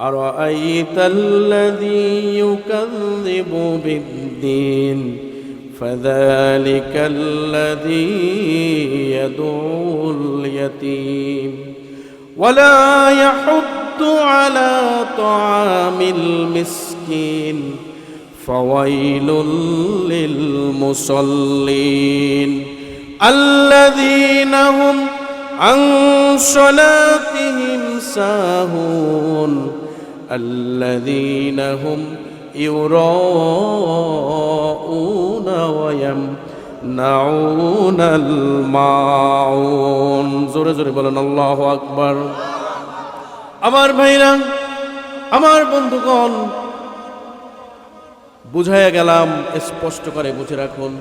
أرأيت الذي يكذب بالدين فذلك الذي يدعو اليتيم ولا يحض على طعام المسكين فويل للمصلين الذين هم عن صلاتهم ساهون الذين هم يراءون ويمنعون الماعون জোরে জোরে বলেন আল্লাহু আকবার। আমার ভাইরা, আমার বন্ধুগণ, বুঝাইয়া গেলাম, স্পষ্ট করে বুঝে রাখুন।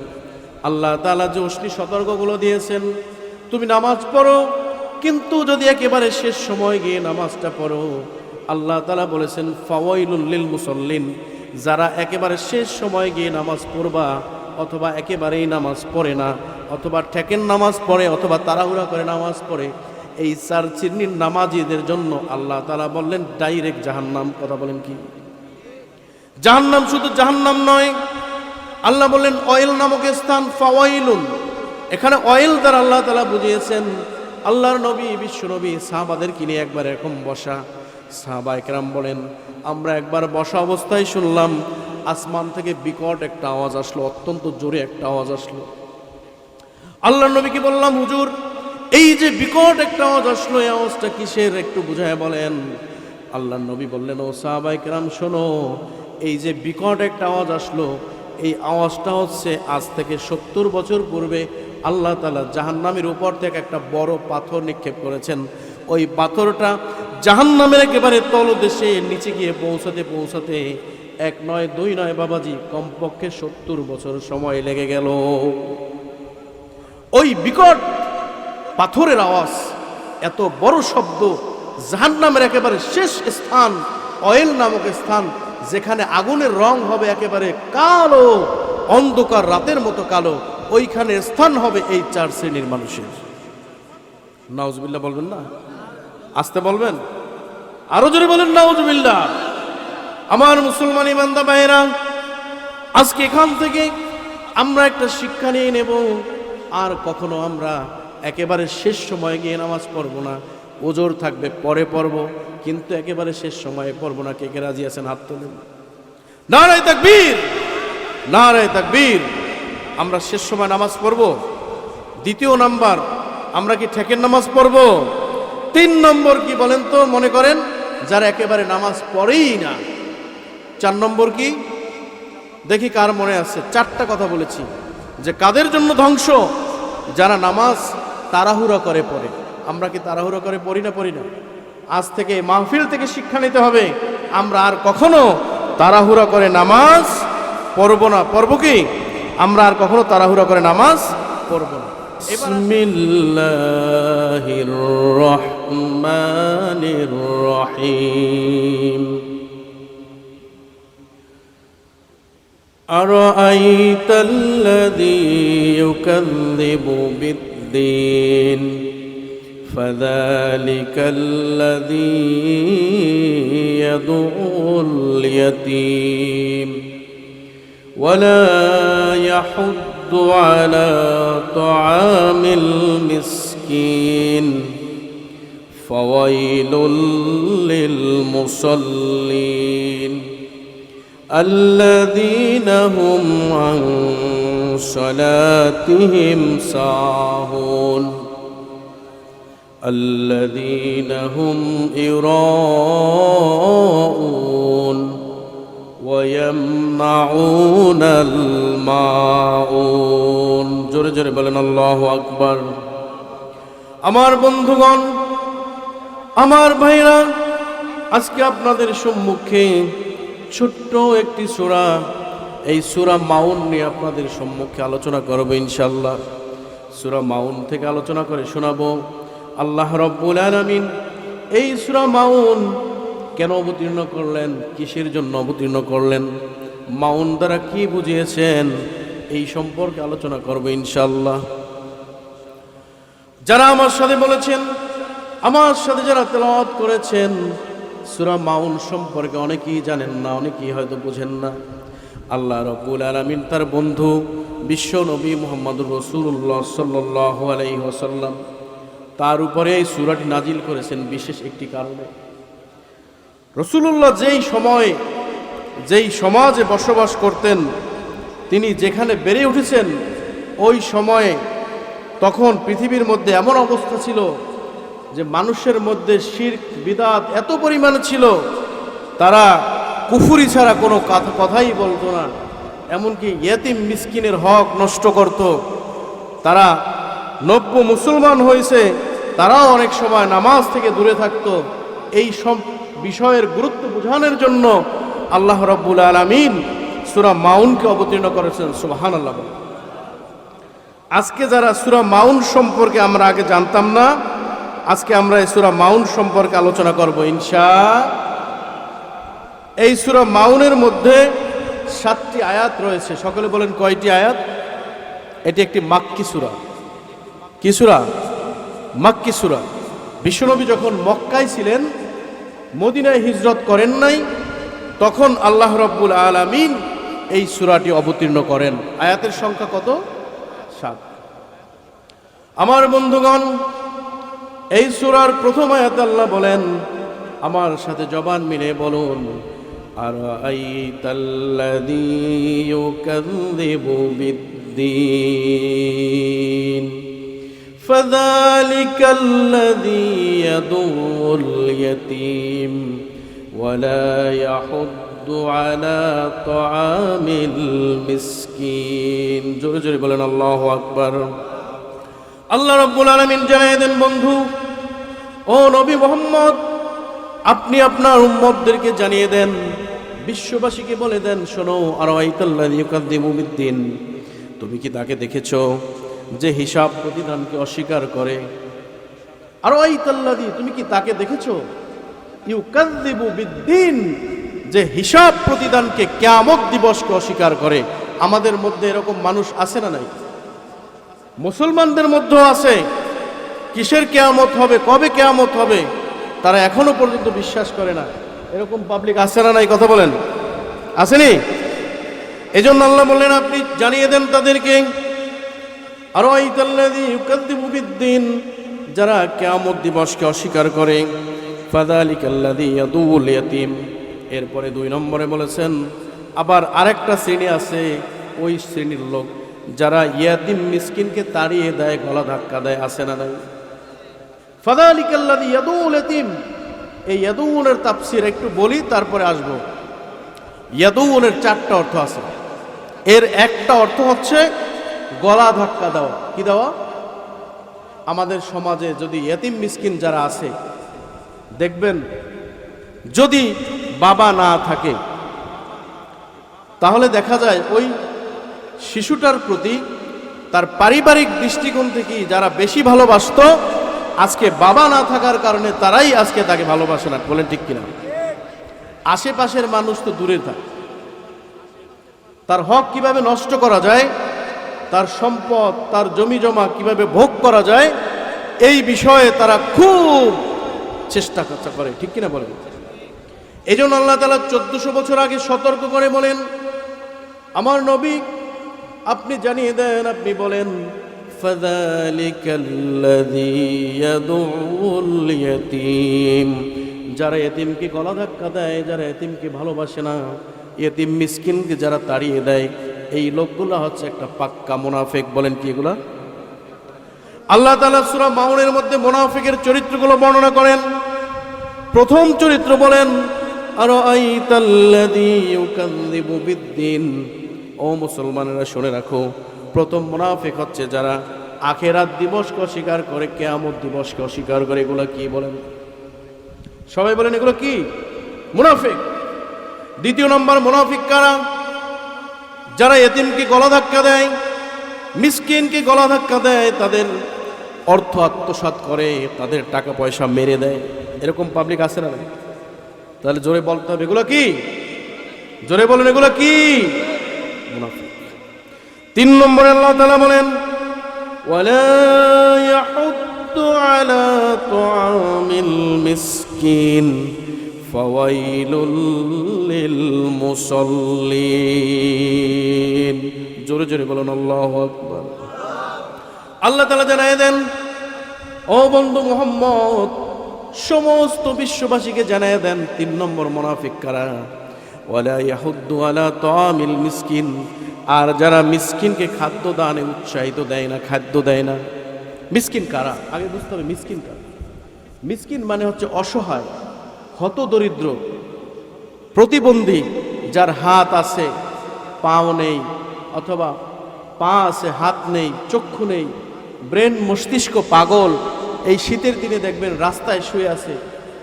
আল্লাহ তাআলা যে অশ্লীল সতর্কগুলো দিয়েছেন, তুমি নামাজ পড়ো, কিন্তু যদি একেবারে শেষ সময় গিয়ে নামাজটা পড়ো, আল্লাহ তাআলা বলেছেন ফাওয়াইলুল লিল মুসাল্লিন, যারা একেবারে শেষ সময় গিয়ে নামাজ পড়বা, অথবা একেবারেই নামাজ পড়ে না, অথবা ঠেকেন নামাজ পড়ে, অথবা তাড়াহুড়া করে নামাজ পড়ে, এই চার শ্রেণীর নামাজীদের জন্য আল্লাহ তাআলা বললেন ডাইরেক্ট জাহান্নাম। কথা বলেন কি জাহান্নাম? শুধু জাহান্নাম নয়, আল্লাহ বললেন অয়েল নামক স্থান, ফাওয়াইলুন। এখানে অয়েল দ্বারা আল্লাহ তাআলা বুঝিয়েছেন আল্লাহর নবী, বিশ্ব নবী সাহাবাদেরকে নিয়ে একবার এরকম বসা। সাহাবায়ে কেরাম বলেন, আমরা একবার বসা অবস্থায় শুনলাম আসমান থেকে বিকট একটা আওয়াজ আসলো, অত্যন্ত জোরে একটা আওয়াজ আসলো। আল্লাহর নবীকে বললাম, হুজুর এই যে বিকট একটা আওয়াজ আসলো, এই আওয়াজটা কিসের, একটু বুঝায় বলেন। আল্লাহর নবী বললেন, ও সাহাবায়ে কেরাম শোনো, এই যে বিকট একটা আওয়াজ আসলো, এই আওয়াজটা হচ্ছে আজ থেকে 70 বছর পূর্বে আল্লাহ তাআলা জাহান্নামের উপর থেকে একটা বড় পাথর নিক্ষেপ করেছেন। ওই পাথরটা জাহান্নামের একেবারে তলদেশে নিচে গিয়ে পৌঁছাতে পৌঁছাতে 1 নয় 2 নয় বাবাজি, কমপক্ষে 70 বছর সময় লেগে গেল। ওই বিকট পাথরের আওয়াজ, এত বড় শব্দ, জাহান্নামের একেবারে শেষ স্থান অয়েল নামক স্থান, যেখানে আগুনের রং হবে একেবারে কালো, অন্ধকার রাতের মতো কালো, ওইখানে স্থান হবে এই 4 শ্রেণীর মানুষের। নাউজুবিল্লাহ বলবেন না? আসতে বলবেন, আরো জোরে বলেন নাউজুবিল্লাহ। আমার মুসলমান ইমানদার ভাইরা, আজকে এখান থেকে আমরা একটা শিক্ষা নিয়ে নেব, আর কখনো আমরা একেবারে শেষ সময়ে গিয়ে নামাজ পড়বো না। ওজোর থাকবে পরে পড়ব, কিন্তু একেবারে শেষ সময়ে পড়বো না। কে কে রাজি আছেন হাত তোলেন। নারায়ে তাকবীর, নারায়ে তাকবীর। আমরা শেষ সময় নামাজ পড়ব। দ্বিতীয় নাম্বার, আমরা কি ঠেকের নামাজ পড়ব? 3 নম্বর কি বলেন তো? মনে করেন যারা একেবারে নামাজ পড়েই না। 4 নম্বর কি দেখি কার মনে আছে? 4টা কথা বলেছি যে কাদের জন্য ধ্বংস? যারা নামাজ তাড়াহুড়া করে পড়ে। আমরা কি তাড়াহুড়া করে পড়ি না? পড়ি না। আজ থেকে মাহফিল থেকে শিক্ষা নিতে হবে, আমরা আর কখনো তাড়াহুড়া করে নামাজ পড়ব না। পড়ব কি? আমরা আর কখনো তাড়াহুড়া করে নামাজ পড়ব না। বিসমিল্লাহির রহমানির রহিম। আরাআইতাল্লাযী ইউকাযযিবু বিদ্দীন ফাযালিকাল্লাযী ইয়াদউল ইয়াতীম ওয়ালা ইয়াহুদ্দু আলা তাআমিল মিসকিন ফাওয়াইলুল লিল মুসাল্লিন الذين هم عن صلاتهم ساهون الذين هم يراءون ويمنعون الماعون জোরে জোরে বলেন আল্লাহু আকবার। আমার বন্ধুগণ, আমার ভাইরা, আজকে আপনাদের সম্মুখে ছোট্ট একটি সূরা, এই সূরা মাউন নিয়ে আপনাদের সম্মুখে আলোচনা করব ইনশাআল্লাহ। সূরা মাউন থেকে আলোচনা করে শোনাবো। আল্লাহ রাব্বুল আলামিন এই সূরা মাউন কেন অবতীর্ণ করলেন, কিসের জন্য অবতীর্ণ করলেন, মাউন দ্বারা কি বুঝিয়েছেন, এই সম্পর্কে আলোচনা করব ইনশাআল্লাহ। যারা আমার সাথে বলেছেন, আমার সাথে যারা তেলাওয়াত করেছেন সূরা মাউন সম্পর্কে অনেকেই জানেন না, অনেকেই হয়তো বুঝেন না। আল্লাহ রাব্বুল আলামিন তার বন্ধু বিশ্ব নবী মুহাম্মদুর রাসূলুল্লাহ সাল্লাল্লাহু আলাইহি ওয়াসাল্লাম তার উপরে এই সূরাটি নাজিল করেছেন বিশেষ একটি কারণে। রাসূলুল্লাহ যেই সমাজে বসবাস করতেন, তিনি যেখানে বেড়ে উঠেছেন, ওই সময়ে তখন পৃথিবীর মধ্যে এমন অবস্থা ছিল যে মানুষের মধ্যে শিরক বিদআত এত পরিমাণে ছিল, তারা কুফরি ছাড়া কোনো কথাই বলতো না। এমনকি ইয়েতিম মিসকিনের হক নষ্ট করত। তারা নব্য মুসলমান হয়েছে, তারাও অনেক সময় নামাজ থেকে দূরে থাকতো। এই সব বিষয়ের গুরুত্ব বোঝানোর জন্য আল্লাহ রাব্বুল আলামিন সূরা মাউনকে অবতীর্ণ করেছেন। সুবহানাল্লাহ। আজকে যারা সূরা মাউন সম্পর্কে আমরা আগে জানতাম না, আজকে আমরা এই সূরা মাউন সম্পর্কে আলোচনা করব ইনশাআল্লাহ। এই সূরা মাউনের মধ্যে 7টি আয়াত রয়েছে। সকলে বলেন কয়টি আয়াত? এটি একটি মাক্কি সূরা। কি সূরা? মাক্কি সূরা। বিশ্বনবী যখন মক্কায় ছিলেন, মদিনায় হিজরত করেন নাই, তখন আল্লাহ রাব্বুল আলামিন এই সূরাটি অবতীর্ণ করেন। আয়াতের সংখ্যা কত? 7। আমার বন্ধুগণ, এই সূরার প্রথম আয়াতে আল্লাহ বলেন, আমার সাথে জবান মিলে বলুন, আরাআইতাল্লাযী ইউকাযযিবু বিদ্দীন ফাযালিকাল্লাযী ইয়াদুল ইয়াতীম ওয়ালা ইয়াহুদ্দু আলা তুআমিল মিসকিন। জোরে জোরে বলেন আল্লাহু আকবার। আল্লাহ রাব্বুল আলামিন জানিয়ে দেন, বন্ধু ও নবী মুহাম্মদ, আপনি আপনার উম্মতদেরকে জানিয়ে দেন, বিশ্ববাসীকে বলে দেন, শোনো, আরাআইতাল্লাযী ইউকাযযিবু বিদ্দীন, তুমি কি তাকে দেখেছো যে হিসাব প্রতিদানকে অস্বীকার করে? আরাআইতাল্লাযী, তুমি কি তাকে দেখেছো ইউকাযযিবু বিদ্দীন, যে হিসাব প্রতিদানকে, কিয়ামত দিবসকে অস্বীকার করে? আমাদের মধ্যে এরকম মানুষ আছে না নাই? মুসলমানদের মধ্যেও আছে। কিসের কিয়ামত হবে, কবে কিয়ামত হবে, তারা এখনো পর্যন্ত বিশ্বাস করে না। এরকম পাবলিক আছে না নাই? কথা বলেন, আসেনি? এজন্য আল্লাহ বললেন, আপনি জানিয়ে দেন তাদেরকে, আরাআইতাল্লাযী ইউকাযযিবু বিদ্দীন, যারা কিয়ামত দিবসকে অস্বীকার করে, ফাযালিকাল্লাযী ইয়াদুল ইয়াতীম। এরপরে 2 নম্বরে বলেছেন, আবার আরেকটা শ্রেণী আছে, ওই শ্রেণীর লোক যারা ইয়াতীম মিসকিনকে তাড়িয়ে দেয়, গলা ধাক্কা দেয়, আছে না নাই? ফাযালিকাল্লাযী ইয়াদুল ইয়াতীম, এই ইয়াদুনের তাফসীর একটু বলি, তারপরে আসবো। ইয়াদুনের 4টা অর্থ আছে। এর একটা অর্থ হচ্ছে গলা ধাক্কা দেওয়া। কি দেওয়া? আমাদের সমাজে যদি ইয়াতীম মিসকিন যারা আছে, দেখবেন যদি বাবা না থাকে, তাহলে দেখা যায় ওই শিশুটার প্রতি তার পারিবারিক দৃষ্টিকোণ থেকে যারা বেশি ভালোবাসতো, আজকে বাবা না থাকার কারণে তারাই আজকে তাকে ভালোবাসে না। বলেন ঠিক কিনা? আশেপাশের মানুষ তো দূরে থাকে, তার হক কিভাবে নষ্ট করা যায়, তার সম্পদ, তার জমি জমা কিভাবে ভোগ করা যায়, এই বিষয়ে তারা খুব চেষ্টা করে। ঠিক কিনা বলেন? এই জন্য আল্লাহ তাআলা 1400 বছর আগে সতর্ক করে বলেন, আমার নবী আপনি জানিয়ে দেন, আপনি বলেন, ফাযালিকাল্লাযী ইয়াদুল ইয়াতীম, যারা এতিমকে গলা ধাক্কা দেয়, যারা এতিমকে ভালোবাসে না, এতিম মিসকিনকে যারা তাড়িয়ে দেয়, এই লোকগুলো হচ্ছে একটা পাক্কা মুনাফিক। বলেন কি এগুলা? আল্লাহ তাআলা সূরা মাউনের মধ্যে মুনাফিকের চরিত্রগুলো বর্ণনা করেন। প্রথম চরিত্র বলেন, আরাআইতাল্লাযী ইউকাযযিবু বিদ্দীন। ও মুসলমানেরা শুনে রাখো, প্রথম মুনাফিক হচ্ছে যারা আখিরাত দিবসকে অস্বীকার করে, কিয়ামত দিবসকে অস্বীকার করে। এগুলো কি বলেন? সবাই বলেন, এগুলো কি? মুনাফিক। দ্বিতীয় নম্বর মুনাফিক কারা? যারা এতিমকে গলা ধাক্কা দেয়, মিসকিনকে গলা ধাক্কা দেয়, তাদের অর্থ আত্মসাৎ করে, তাদের টাকা পয়সা মেরে দেয়। এরকম পাবলিক আছে না? তাহলে জোরে বলতে হবে, এগুলো কি? জোরে বলেন, এগুলো কি? মুনাফিক। 3 নম্বরে আল্লাহ তাআলা বলেন, ওয়ালা ইয়াহুদ্দু আলা তুআমিল মিসকিন ফাওয়াইলুল লিল মুসাল্লিন। জোরে জোরে বলুন আল্লাহু আকবার। আল্লাহ তাআলা জানায় দেন, ও বন্ধু মুহাম্মদ, সমস্ত বিশ্ববাসীকে জানায় দেন 3 নম্বর মুনাফিক কারা। ওয়ালা ইয়াহুদ্দু আলা তাআমিল মিসকিন, আর যারা মিসকিনকে খাদ্য দানে উৎসাহিত দেয় না, খাদ্য দেয় না। মিসকিন কারা আগে বুঝতে হবে। মিসকিন কারা? মিসকিন মানে হচ্ছে অসহায়, হতদরিদ্র, প্রতিবন্ধী, যার হাত আছে পাও নেই, অথবা পা আছে হাত নেই, চক্ষু নেই, ব্রেন মস্তিষ্ক পাগল। এই শীতের দিনে দেখবেন রাস্তায় শুয়ে আছে,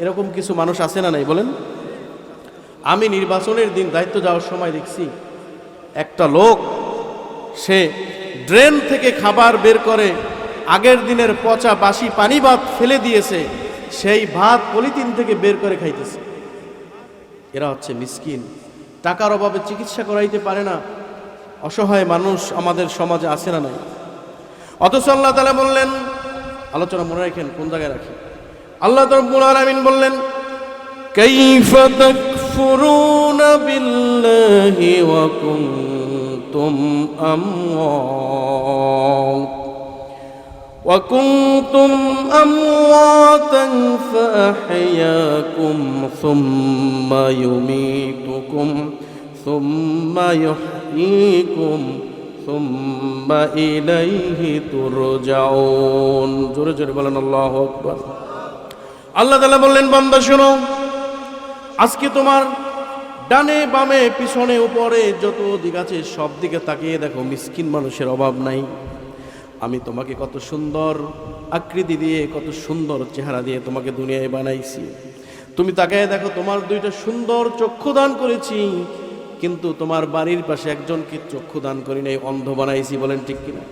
এরকম কিছু মানুষ আছে না নাই বলেন? আমি নির্বাচনের দিন দায়িত্ব যাওয়ার সময় দেখছি একটা লোক, সে ড্রেন থেকে খাবার বের করে আগের দিনের পচা বাসি পানি ভাত ফেলে দিয়েছে, সেই ভাত পলিথিন থেকে বের করে খাইতেছে। এরা হচ্ছে মিসকিন। টাকার অভাবে চিকিৎসা করাইতে পারে না, অসহায় মানুষ আমাদের সমাজে আছে না নাই? অথচ আল্লাহ তাআলা বললেন, আলোচনা মনে রাখেন কোন জায়গায় রাখি, আল্লাহ রাব্বুল আলামিন বললেন, কাইফা তাকফুরুনা বিল্লাহি ওয়া কুনতুম আমওয়াত وكنتم أمواتا فأحياكم ثم يميتكم ثم يحييكم ثم إليه ترجعون। জোরে জোরে বলেন আল্লাহু আকবার। আল্লাহ তাআলা বললেন, বান্দা শোনো, আজকে তোমার ডানে বামে পিছনে উপরে যত দিক আছে সব দিকে তাকিয়ে দেখো, মিসকিন মানুষের অভাব নাই। আমি তোমাকে কত সুন্দর আকৃতি দিয়ে, কত সুন্দর চেহারা দিয়ে তোমাকে দুনিয়ায় বানাইছি। তুমি তাকায় দেখো, তোমার 2টা সুন্দর চক্ষু দান করেছি, কিন্তু তোমার বাড়ির পাশে একজনকে চক্ষু দান করি নাই, অন্ধ বানাইছি। বলেন ঠিক কিনা?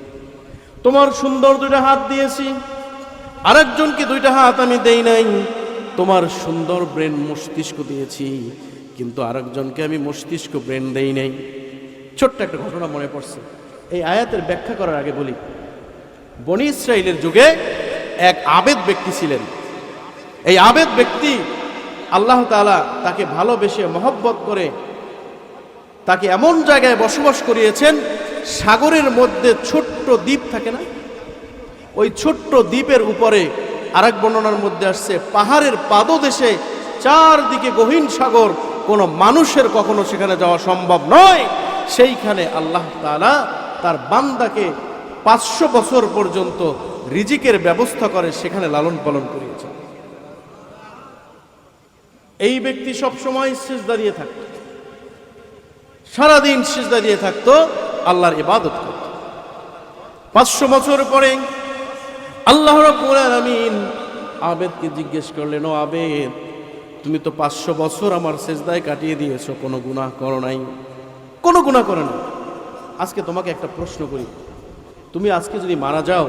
তোমার সুন্দর 2টা হাত দিয়েছি, আরেকজনকে 2টা হাত আমি দেই নাই। তোমার সুন্দর ব্রেন মস্তিষ্ক দিয়েছি, কিন্তু আরেকজনকে আমি মস্তিষ্ক ব্রেন দেই নাই। ছোট্ট একটা ঘটনা মনে পড়ছে, এই আয়াতের ব্যাখ্যা করার আগে বলি। বনি ইসরাইলের যুগে এক আবেদ ব্যক্তি ছিলেন। এই আবেদ ব্যক্তি আল্লাহ তাআলা তাকে ভালোবেসে মহব্বত করে তাকে এমন জায়গায় বসবাস করিয়েছেন, সাগরের মধ্যে ছোট্ট দ্বীপ থাকে না, ওই ছোট্ট দ্বীপের উপরে আরেক বর্ণনার মধ্যে আসছে পাহাড়ের পাদদেশে চারদিকে গহীন সাগর, কোনো মানুষের কখনো সেখানে যাওয়া সম্ভব নয়। সেইখানে আল্লাহ তাআলা তার বান্দাকে 500 বছর পর্যন্ত রিজিকের ব্যবস্থা করে সেখানে লালন পালন করিয়েছেন। এই ব্যক্তি সব সময় সিজদা দিয়ে থাকত, সারাদিন সিজদা দিয়ে থাকত, আল্লাহর ইবাদত করত। 500 বছর পরে আল্লাহ রাব্বুল আলামিন আবেদকে জিজ্ঞেস করলেন, ও আবেদ, তুমি তো 500 বছর আমার সিজদায় কাটিয়ে দিয়েছো, কোনো গুনাহ করো নাই, কোনো গুনাহ করো না। আজকে তোমাকে একটা প্রশ্ন করি, তুমি আজকে যদি মারা যাও,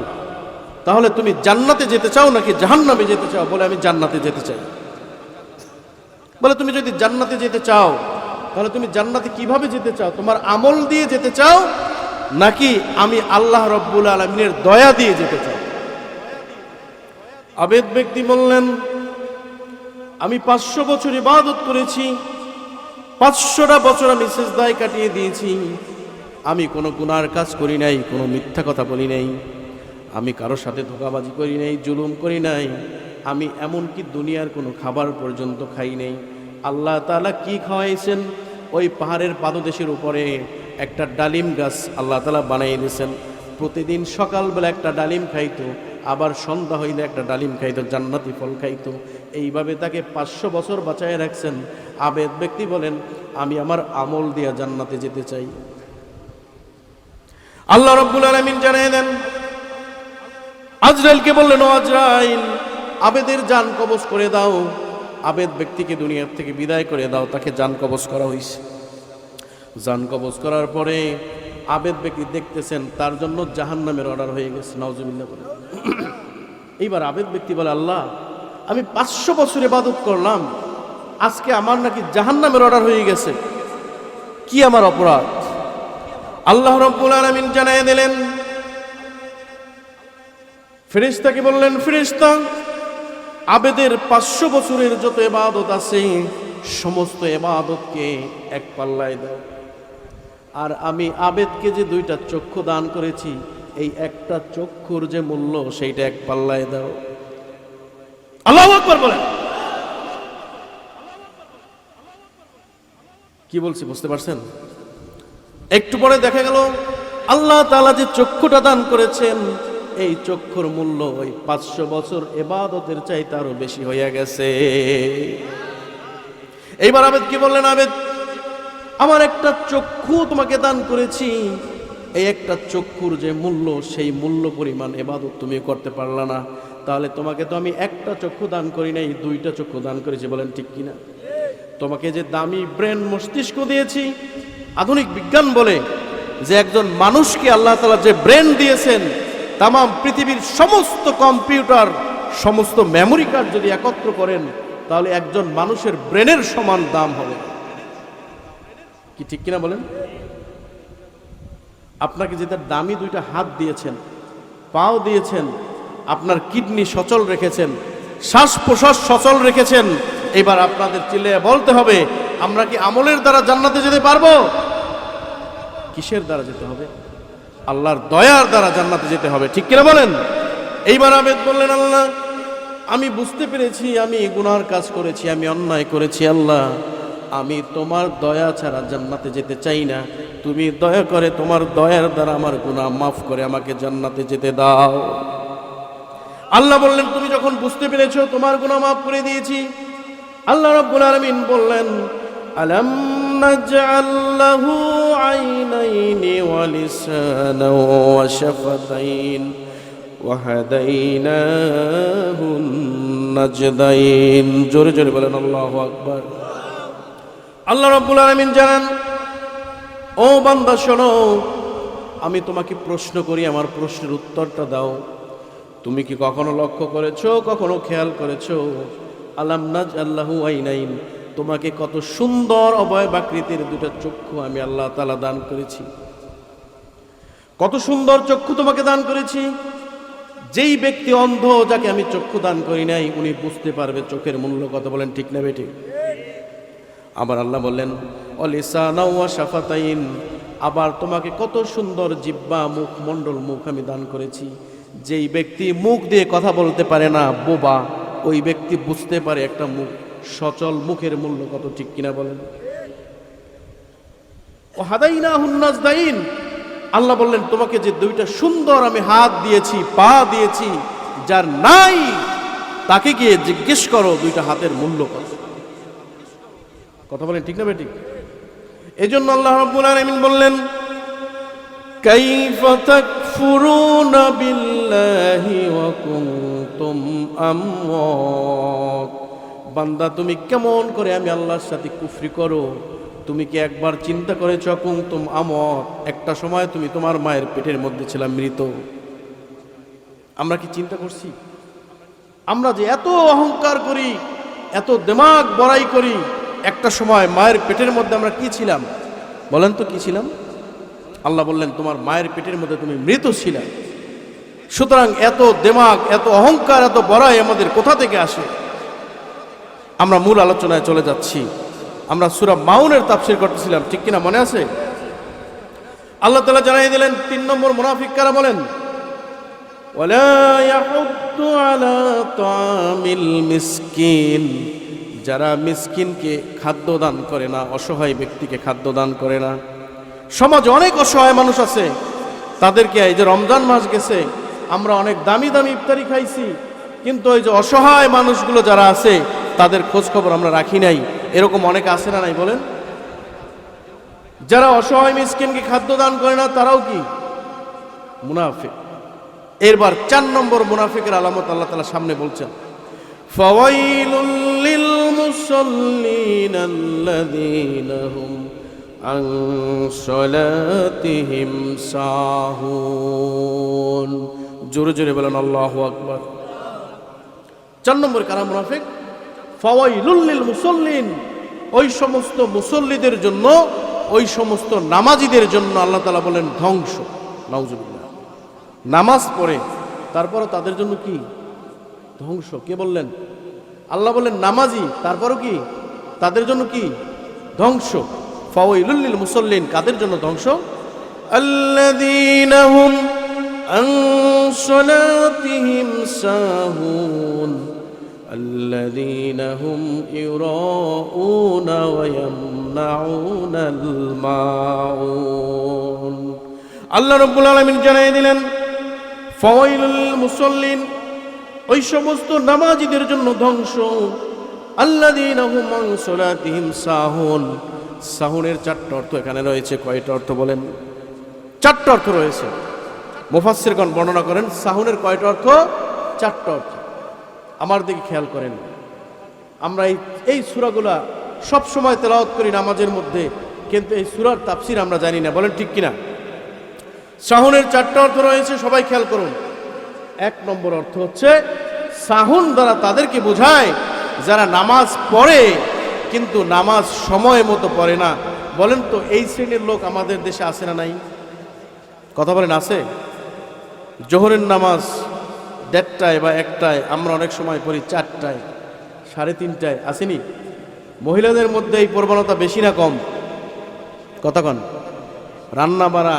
তাহলে তুমি জান্নাতে যেতে চাও নাকি জাহান্নামে যেতে চাও? বলে, আমি জান্নাতে যেতে চাই। বলে, তুমি যদি জান্নাতে যেতে চাও, তাহলে তুমি জান্নাতে কিভাবে যেতে চাও? তোমার আমল দিয়ে যেতে চাও নাকি আমি আল্লাহ রাব্বুল আলামিনের দয়া দিয়ে যেতে চাও? আবেদ ব্যক্তি বললেন, আমি 500 বছর ইবাদত করেছি, 500টা বছর আমি সিজদায় কাটিয়ে দিয়েছি, আমি কোনো গুনার কাজ করি নাই, কোনো মিথ্যা কথা বলি নাই, আমি কারোর সাথে ধোঁকাবাজি করি নাই, জুলুম করি নাই, আমি এমনকি দুনিয়ার কোনো খাবার পর্যন্ত খাই নাই। আল্লাহ তাআলা কি খাওয়াইছেন? ওই পাহাড়ের পাদদেশের উপরে একটা ডালিম গাছ আল্লাহ তাআলা বানিয়ে দিয়েছেন। প্রতিদিন সকালবেলা একটা ডালিম খাইতো, আবার সন্ধ্যা হইলে একটা ডালিম খাইতো, জান্নাতি ফল খাইতো। এইভাবে তাকে 500 বছর বাঁচায় রাখছেন। আবেদ ব্যক্তি বলেন, আমি আমার আমল দিয়া জান্নাতে যেতে চাই। আল্লাহ রাব্বুল আলামিন জানিয়ে দেন, আজরাইলকে বললেন, ও আজরাইল, আবেদের জান কবজ করে দাও। আবেদ ব্যক্তিকে দুনিয়ার থেকে বিদায় করে দাও। তাকে জান কবজ করা হয়েছে। জান কবজ করার পরে আবেদ ব্যক্তি দেখতেছেন তার জন্য জাহান্নামের অর্ডার হয়ে গেছে। নাউজুবিল্লাহ বলে। এইবার আবেদ ব্যক্তি বলে, আল্লাহ, আমি 500 বছর ইবাদত করলাম, আজকে আমার নাকি জাহান্নামের অর্ডার হয়ে গেছে, কি আমার অপরাধ? আল্লাহ রাব্বুল আলামিন জানিয়ে দিলেন, ফেরেশতাকে বললেন, ফেরেশতা, আবেদের 500 বছরের যত ইবাদত আছে সমস্ত ইবাদতকে এক পাল্লায় দাও, আর আমি আবেদকে যে 2টা চক্ষু দান করেছি এই একটা চক্ষুর যে মূল্য সেইটা এক পাল্লায় দাও। আল্লাহু আকবার বলেন। কি বলছি বুঝতে পারছেন? একটু পরে দেখা গেল আল্লাহ তাআলা যে চক্ষুটা দান করেছেন এই চক্ষুর মূল্য ওই 500 বছর ইবাদতের চাইতে আরো বেশি হয়ে গেছে। এইবার আবেদ কি বললেন, আবেদ আমার একটা চক্ষু তোমাকে দান করেছি, এই একটা চক্ষুর যে মূল্য সেই মূল্য পরিমাণ ইবাদত তুমি করতে পারলা না, তাহলে তোমাকে তো আমি একটা চক্ষু দান করি নাই 2টা চক্ষু দান করেছি, বলেন ঠিক কিনা? তোমাকে যে দামি ব্রেন মস্তিষ্ক দিয়েছি, আধুনিক বিজ্ঞান বলে যে একজন মানুষকে আল্লাহ তাআলা যে ব্রেন দিয়েছেন তাম পৃথিবীর সমস্ত কম্পিউটার সমস্ত মেমোরি কার্ড যদি একত্র করেন তাহলে একজন মানুষের ব্রেনের সমান দাম হবে। কি ঠিক কিনা বলেন? আপনাকে যে তার দামি 2টা হাত দিয়েছেন, পাও দিয়েছেন, আপনার কিডনি সচল রেখেছেন, শ্বাস প্রশ্বাস সচল রেখেছেন, এবার আপনাদের চিল্লাইয়া বলতে হবে আমরা কি আমলের দ্বারা জান্নাতে যেতে পারবো? কিসের দ্বারা যেতে হবে? আল্লাহর দয়ার দ্বারা জান্নাতে যেতে হবে, ঠিক কিনা বলেন? এইবার আবেদ বললেন আল্লাহ আমি বুঝতে পেরেছি আমি গুনার কাজ করেছি, আমি অন্যায় করেছি, আল্লাহ আমি তোমার দয়া ছাড়া জান্নাতে যেতে চাই না, তুমি দয়া করে তোমার দয়ার দ্বারা আমার গুনাহ মাফ করে আমাকে জান্নাতে যেতে দাও। আল্লাহ বললেন তুমি যখন বুঝতে পেরেছো তোমার গুনাহ মাফ করে দিয়েছি। আল্লাহ রাব্বুল আলামিন বললেন আলাম নাজআল লাহু আইনাইনি ওয়া লিসানান ওয়া শাফাতাইন ওয়া হাদাইনাহুন নাজদাইন। জোরে জোরে বলেন আল্লাহু আকবার। আল্লাহ রাব্বুল আলামিন জানান ও বান্দা শোনো, আমি তোমাকে প্রশ্ন করি, আমার প্রশ্নের উত্তরটা দাও। তুমি কি কখনো লক্ষ্য করেছো, কখনো খেয়াল করেছো আলাম নাজআল লাহু আইনাইন, তোমাকে কত সুন্দর অবয়বাকৃতির 2টা চক্ষু আমি আল্লাহ তাআলা দান করেছি। কত সুন্দর চক্ষু তোমাকে দান করেছি। যেই ব্যক্তি অন্ধ, যাকে আমি চক্ষু দান করি নাই, উনি বুঝতে পারবে চোখের মূল্য কত, বলেন ঠিক না বেঠিক? আবার আল্লাহ বললেন অলিসানা ওয়া শাফাতাইন, আবার তোমাকে কত সুন্দর জিহ্বা মুখ মণ্ডল মুখ আমি দান করেছি। যেই ব্যক্তি মুখ দিয়ে কথা বলতে পারে না, বোবা, ওই ব্যক্তি বুঝতে পারে একটা মুখ সচল মুখের মূল্য কত, ঠিক কিনা বলেন? ও হাদাইনাহুন নাজদাইন, আল্লাহ বললেন তোমাকে যে 2টা সুন্দর আমি হাত দিয়েছি, পা দিয়েছি, যার নাই তাকে গিয়ে জিজ্ঞেস করো 2টা হাতের মূল্য কত। কথা বলেন ঠিক না বেঠিক? এজন্য আল্লাহ রাব্বুল আলামিন বললেন কাইফা তাকফুরুনা বিল্লাহি ওয়া কুনতুম আমওয়াত, বান্দা তুমি কেমন করে আমি আল্লাহর সাথে কুফরি করো? তুমি কি একবার চিন্তা করেছো কুনতুম আমওয়াত, একটা সময় তুমি তোমার মায়ের পেটের মধ্যে ছিলা মৃত। আমরা কি চিন্তা করছি? আমরা যে এত অহংকার করি, এত দিমাগ বড়াই করি, একটা সময় মায়ের পেটের মধ্যে আমরা কি ছিলাম বলেন তো, কি ছিলাম? আল্লাহ বললেন তোমার মায়ের পেটের মধ্যে তুমি মৃত ছিলে। সুতরাং এত দিমাগ, এত অহংকার, এত বড়াই আমাদের কোথা থেকে আসে? আমরা মূল আলোচনায় চলে যাচ্ছি। আমরা সূরা মাউনের তাফসীর করতেছিলাম, ঠিক কিনা মনে আছে? আল্লাহ তাআলা জানাই দিলেন 3 নম্বর মুনাফিক কারা বলেন ওয়ালা ইয়াহুদ্দু আলা তাআমিল মিসকিন, যারা মিসকিনকে খাদ্য দান করে না, অসহায় ব্যক্তিকে খাদ্য দান করে না। সমাজে অনেক অসহায় মানুষ আছে, তাদেরকে এই যে রমজান মাস গেছে আমরা অনেক দামি দামি ইফতারি খাইছি, কিন্তু ওই যে অসহায় মানুষগুলো যারা আছে তাদের খোঁজ খবর আমরা রাখি নাই। এরকম অনেক আছে না নাই বলেন? যারা অসহায় মিসকিনকে খাদ্য দান করে না তারাও কি মুনাফিক। এরবার 4 নম্বর মুনাফিকের আলামত আল্লাহ তাআলা সামনে বলছেন ফাওয়াইলুল লিল মুসাল্লিন আল্লাযীনা হুম আন সালাতিহিম সাহুন। জোরে জোরে বলেন আল্লাহু আকবার। 4 নম্বর কারা মুনাফিক? ফাওয়াইলুল লিল মুসাল্লিন, ওই সমস্ত মুসল্লিদের জন্য, ওই সমস্ত নামাজীদের জন্য আল্লাহ তাআলা বলেন ধ্বংস। নাউজুবিল্লাহ। নামাজ পড়ে তারপরে তাদের জন্য কি ধ্বংস? কে বললেন? আল্লাহ বলেন নামাজি, তারপরও কি তাদের জন্য কি ধ্বংস। ফাওয়াইলুল লিল মুসাল্লিন, কাদের জন্য ধ্বংস? আল্লাযীনা হুম আন সালাতিহিম সাহুন আল্লাযীনা হুম ইউরাউনা ওয়া ইয়ামনাউনাল মাউন। আল্লাহ রাব্বুল আলামিন জানিয়ে দিলেন ফাওয়াইলুল লিল মুসাল্লিন, ওই সমস্ত নামাজীদের জন্য ধ্বংস। আল্লাযীনা হুম আন সালাতিহিম সাহুন, সাহুনের চারটা অর্থ এখানে রয়েছে। কয়টা অর্থ বলেন? চারটা অর্থ রয়েছে। মুফাসসিরগণ বর্ণনা করেন সাহুনের কয়টা অর্থ? চারটা অর্থ। আমার দিকে খেয়াল করেন, আমরা এই সূরাগুলা সব সময় তেলাওয়াত করি নামাজের মধ্যে, কিন্তু এই সূরার তাফসীর আমরা জানি না। বলেন ঠিক কিনা? সাহুনের চারটা অর্থ রয়েছে, সবাই খেয়াল করুন। এক নম্বর অর্থ হচ্ছে সাহুন দ্বারা তাদেরকে বোঝায় যারা নামাজ পড়ে কিন্তু নামাজ সময় মতো পড়ে না। বলেন তো এই শ্রেণীর লোক আমাদের দেশে আছে না নাই? কথা বলেন, আছে? জোহরের নামাজ 1:30 বা 1টায়, আমরা অনেক সময় পড়ি 4টায়, 3:30টায়, আসেনি? মহিলাদের মধ্যে এই প্রবণতা বেশি না কম? কথা কন। রান্না বাড়া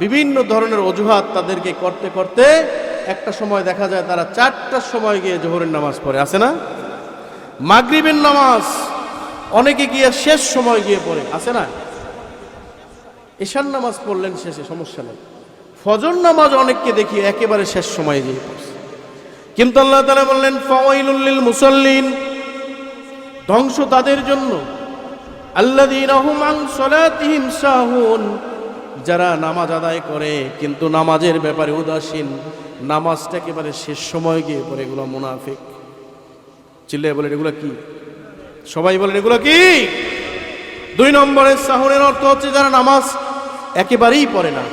বিভিন্ন ধরনের অজুহাত তাদেরকে করতে করতে একটা সময় দেখা যায় তারা 4টার সময় গিয়ে জোহরের নামাজ পড়ে, আছে না? মাগরিবের নামাজ অনেকে গিয়ে শেষ সময় গিয়ে পড়ে, আছে না? এশার নামাজ পড়লেন শেষে, সমস্যা নেই। ফজর নামাজ অনেককে দেখি একেবারে শেষ সময়ে গিয়ে পড়ছে। কিন্তু আল্লাহ তাআলা বললেন ফাওয়াইলুল লিল মুসাল্লিন, ধ্বংস তাদের জন্য আল্লাযীনা হুম আন সালাতিহিম সাহুন, যারা নামাজ আদায় করে কিন্তু নামাজের ব্যাপারে উদাসীন, নামাজটা একেবারে শেষ সময় গিয়ে পড়ে। এগুলো মুনাফিক। চিল্লায়ে বলেন এগুলো কি? সবাই বলেন এগুলো কি? 2 নম্বরের সাহুনের অর্থ হচ্ছে যারা নামাজ একেবারেই পড়ে না।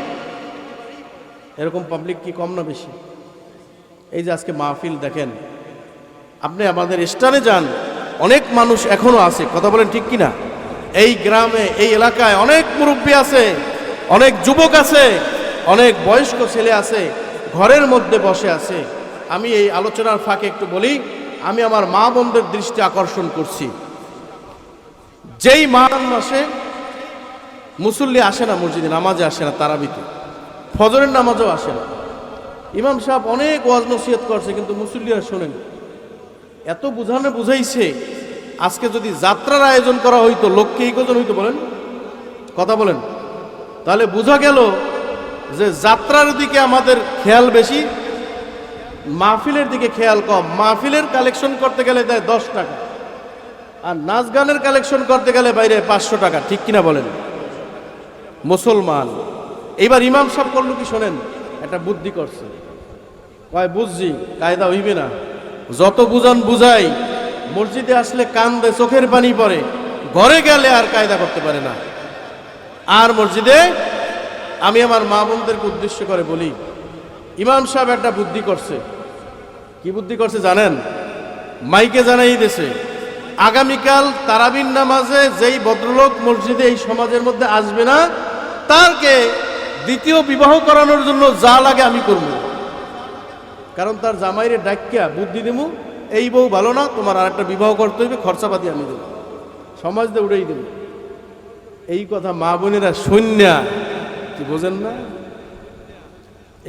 এরকম পাবলিক কি কম না বেশি? এই যে আজকে মাহফিল দেখেন, আপনি আমাদের স্টানে যান, অনেক মানুষ এখনো আছে। কথা বলেন ঠিক কিনা? এই গ্রামে, এই এলাকায় অনেক মুরব্বী আছে, অনেক যুবক আছে, অনেক বয়স্ক ছেলে আছে, ঘরের মধ্যে বসে আছে। আমি এই আলোচনার ফাঁকে একটু বলি, আমি আমার মা বোনদের দৃষ্টি আকর্ষণ করছি, যেই মাসে মুসল্লি আসে না মসজিদে, নামাজে আসে না, তারাবিতে, ফজরের নামাজও আসে না। ইমাম সাহেব অনেক ওয়াজ নসিহত করছে কিন্তু মুসল্লিরা শোনেন। এত বুঝাইছে। আজকে যদি যাত্রার আয়োজন করা হইতো, লোককে এই কজন হইতো বলেন? কথা বলেন। তাহলে বোঝা গেল যে যাত্রার দিকে আমাদের খেয়াল বেশি, মাহফিলের দিকে খেয়াল কম। মাহফিলের কালেকশন করতে গেলে দেয় 10 টাকা, আর নাচ গানের কালেকশন করতে গেলে বাইরে 500 টাকা। ঠিক কিনা বলেন? মুসলমান এইবার ইমাম সাহেব করলো কি শোনেন, একটা বুদ্ধি করছে। কয় বুঝছি, কায়দা হইবে না, যত বুঝান বুঝাই, মসজিদে আসলে কান্দে, চোখের পানি পড়ে, ঘরে গেলে আর কায়দা করতে পারে না। আর মসজিদে আমি আমার মা বোনদেরকে উদ্দেশ্য করে বলি, ইমাম সাহেব একটা বুদ্ধি করছে। কি বুদ্ধি করছে জানেন? মাইকে জানাই দিয়েছে, আগামীকাল তারাবির নামাজে যেই ভদ্রলোক মসজিদে এই সমাজের মধ্যে আসবে না, তারকে দ্বিতীয় বিবাহ করানোর জন্য যা লাগে আমি করব। কারণ তার জামাইরে ডাকিয়া বুদ্ধি দিমু, এই বউ ভালো না, তোমার আর একটা বিবাহ করতে হইবে, খরচাপাতি আমি দেব, সমাজ দিয়ে উড়েই দেব। এই কথা মা বোনেরা শূন্যা, কি বোঝেন না?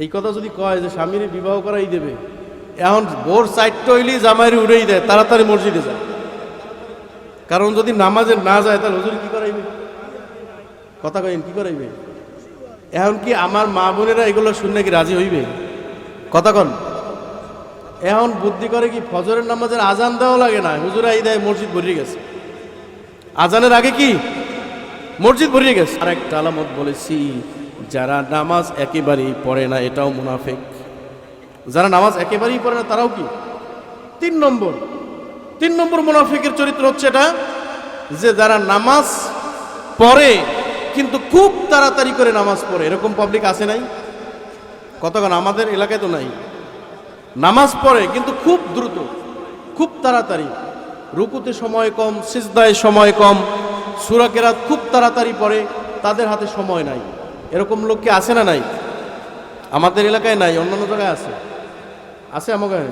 এই কথা যদি কয় যে স্বামীর বিবাহ করাই দেবে, এখন ভোর 4টা হইলেই জামাইরে উড়েই দেয়, তাড়াতাড়ি মসজিদে যায়। কারণ যদি নামাজে না যায় তাহলে হুজুর কি করাইবে? কথা কইন, কি করাইবে? এখন কি আমার মা বোনেরা এগুলো শুনলে কি রাজি হইবে? কথা কন। এখন বুদ্ধি করে কি, ফজরের নামাজের আজান দেওয়া লাগে না, হুজুর এই দেয়, মসজিদ ভরিয়ে গেছে। আজানের আগে কি মসজিদ ভরিয়ে গেছে। আর একটা আলামত বলেছি, যারা নামাজ একেবারেই পড়ে না, এটাও মুনাফিক। যারা নামাজ একেবারেই পড়ে না তারাও কি? 3 নম্বর মুনাফিকের চরিত্র হচ্ছে এটা, যে যারা নামাজ পড়ে কিন্তু খুব তাড়াতাড়ি করে নামাজ পড়ে। এরকম পাবলিক আছে নাই? কতক্ষণ আমাদের এলাকায় তো নাই। নামাজ পড়ে কিন্তু খুব দ্রুত, খুব তাড়াতাড়ি, রুকুতে সময় কম, সিজদায় সময় কম, সূরা কেরাত খুব তাড়াতাড়ি পড়ে, তাদের হাতে সময় নাই। এরকম লোক কি আছে না নাই? আমাদের এলাকায় নাই, অন্যান্য জায়গায় আছে। আছে আমাদের?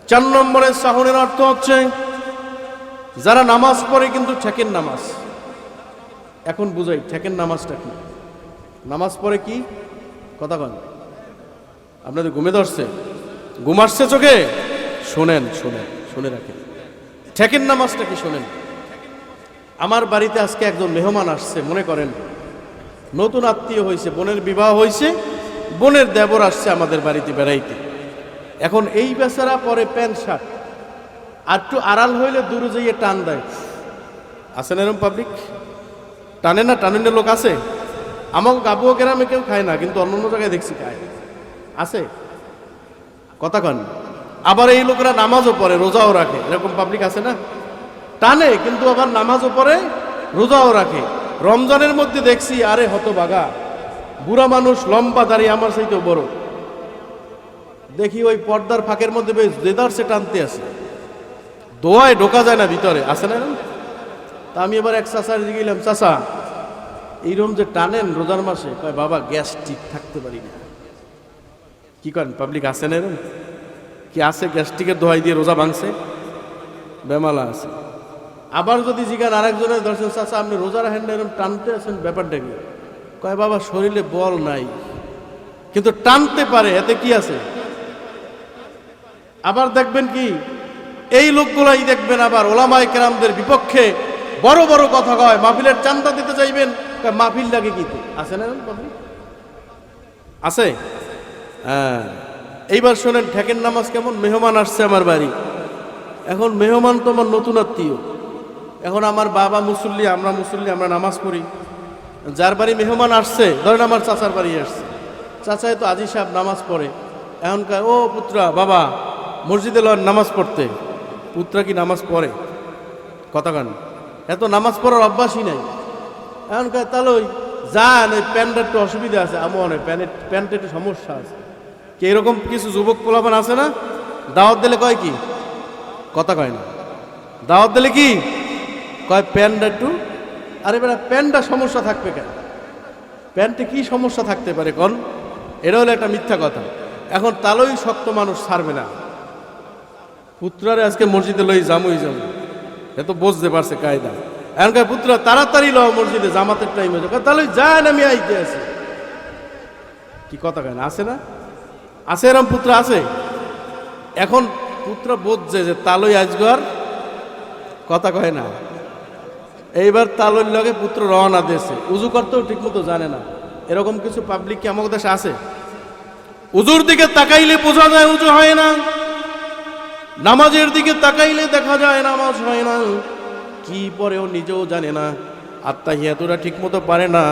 4 নম্বরে সাহুনের অর্থ হচ্ছে যারা নামাজ পড়ে কিন্তু ঠেকেন নামাজ। এখন বুঝাই ঠেকেন নামাজটা কি। নামাজ পড়ে কি কথা কন? আপনাদের ঘুমে ধরছে, ঘুম আসছে চোখে? শোনেন শোনেন, শুনে রাখেন ঠেকেন নামাজটা কি শোনেন। আমার বাড়িতে আজকে একজন মেহমান আসছে, মনে করেন নতুন আত্মীয় হয়েছে, বোনের বিবাহ হয়েছে, বোনের দেবর আসছে আমাদের বাড়িতে বেড়াইতে। এখন এই বেচারা পরে প্যান্ট শার্ট, আর একটু আড়াল হইলে দূরে যাইয়ে টান দেয়। আছে না এরকম পাবলিক? টানে না? টানের লোক আছে? আমার গাবুয়া গ্রামে কেউ খায় না, কিন্তু অন্য অন্য জায়গায় দেখছি খায়। আছে কথা কন? আবার এই লোকেরা নামাজও পড়ে, রোজাও রাখে, এরকম পাবলিক আছে না? টানে কিন্তু আবার নামাজও পড়ে, রোজাও রাখে। রমজানের মধ্যে দেখছি আরে হতভাগা বুড়া মানুষ, লম্বা দাঁড়িয়ে, আমার চাইতেও বড়, দেখি ওই পর্দার ফাঁকের মধ্যে বেশ দেদারসে টানতে আছে, দোয়ায় ঢোকা যায় না ভিতরে। আছে না? তা আমি এবার এক চাচার গেলাম, চাচা এইরকম যে টানেন রোজার মাসে? কয় বাবা গ্যাস ঠিক থাকতে পারি না। কি করেন পাবলিক? আছে না এরকম? কি আছে গ্যাস্ট্রিকের দোহাই দিয়ে রোজা ভাঙছে? বেমালা আছে। আবার যদি জিজ্ঞান আরেকজনের দর্শন, চাচা আপনি রোজা রাখেন না, এরকম টানতে আছেন, ব্যাপারটা কি? কয় বাবা শরীরে বল নাই, কিন্তু টানতে পারে, এতে কি আছে? আবার দেখবেন কি এই লোকগুলাই দেখবেন আবার ওলামায়ে কেরামদের বিপক্ষে বড় বড় কথা কয়, মাহফিলের চান্দা দিতে চাইবেন, মাহফিল লাগে কি? আছে না? আছে। হ্যাঁ, এইবার শোনেন ঠেকেন নামাজ কেমন। মেহমান আসছে আমার বাড়ি, এখন মেহমান তো আমার নতুন আত্মীয়, এখন আমার বাবা মুসল্লি, আমরা মুসল্লি, আমরা নামাজ পড়ি। যার বাড়ি মেহমান আসছে, ধরেন আমার চাচার বাড়ি আসছে, চাচাই তো আজি সাহেব নামাজ পড়ে, এখনকার ও পুত্রা বাবা মসজিদে লন নামাজ পড়তে। পুত্রা কি নামাজ পড়ে? কথা কান, এত নামাজ পড়ার অভ্যাসই নাই। এখনকার তাহলে ওই যান, ওই প্যান্টের একটু অসুবিধা আছে, আমার প্যান্টের একটু সমস্যা আছে। কি এরকম কিছু যুবক পোলাপান আছে না? দাওয়াত দিলে কয় কি? কথা কয় না। দাওয়াত দিলে কি কয়? প্যান্টটা একটু। আরে বেটা প্যান্টটা সমস্যা থাকবে কেন? প্যান্টে কি সমস্যা থাকতে পারে কোন? এটা হলো একটা মিথ্যা কথা। এখন তালই শক্ত মানুষ ছাড়বে না। পুত্রারে আজকে মসজিদে লই জামুই যাবো, এত বুঝতে পারছে কায়দা। এখনকার পুত্রা তাড়াতাড়ি লও মসজিদে, জামাতের টাইম হয়ে যাবে, তাহলে যান আমি আইতে আছি। কি কথা কেন? আছে না? আছে এরম পুত্র আছে। এখন পুত্র বুঝছে যে তালই আজগর, কথা কয় না। এইবার তালইর লগে পুত্র রওনা দিয়েছে, উজু করতেও ঠিক মতো জানে না। এরকম কিছু পাবলিক কি আমাদের দেশে আছে? উজুর দিকে তাকাইলে বোঝা যায় উজু হয় না, নামাজের দিকে তাকাইলে দেখা যায় নামাজ হয় না। কি পরেও নিজেও জানে না, আত্তাহিয়াতুরা ঠিক মতো পারে না,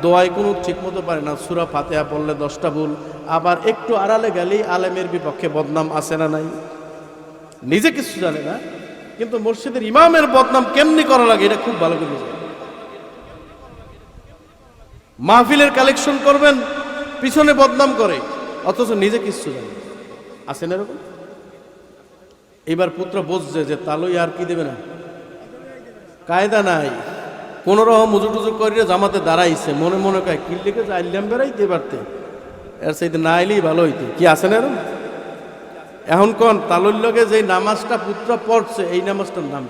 দোয়াই কোনো ঠিক মতো পারে না, সূরা ফাতিহা পড়লে 10টা ভুল। আবার একটু আড়ালে গেলেই আলেমের বিপক্ষে বদনাম আছে না নাই? নিজে কিছু জানে না, কিন্তু মসজিদের ইমামের বদনাম কেমনি করা লাগে এটা খুব ভালো করে জানে। মাহফিলের কালেকশন করবেন, পিছনে বদনাম করে, অথচ নিজে কিছু জানে। আছে না এরকম? এবার পুত্র বুঝছে যে তালই আর কি দেবে না, কায়দা নাই। কোন রকম উজু টুজু করিয়ে জামাতে দাঁড়াইছে, মনে মনে কয় কি লিখে আইলাম বেড়াইতে পারতে, এর সাইতে না আইলেই ভালো হইতে। কি আছে না এরকম? এখন কোন তালুর লগে যে নামাজটা পুত্র পড়ছে, এই নামাজটার নাম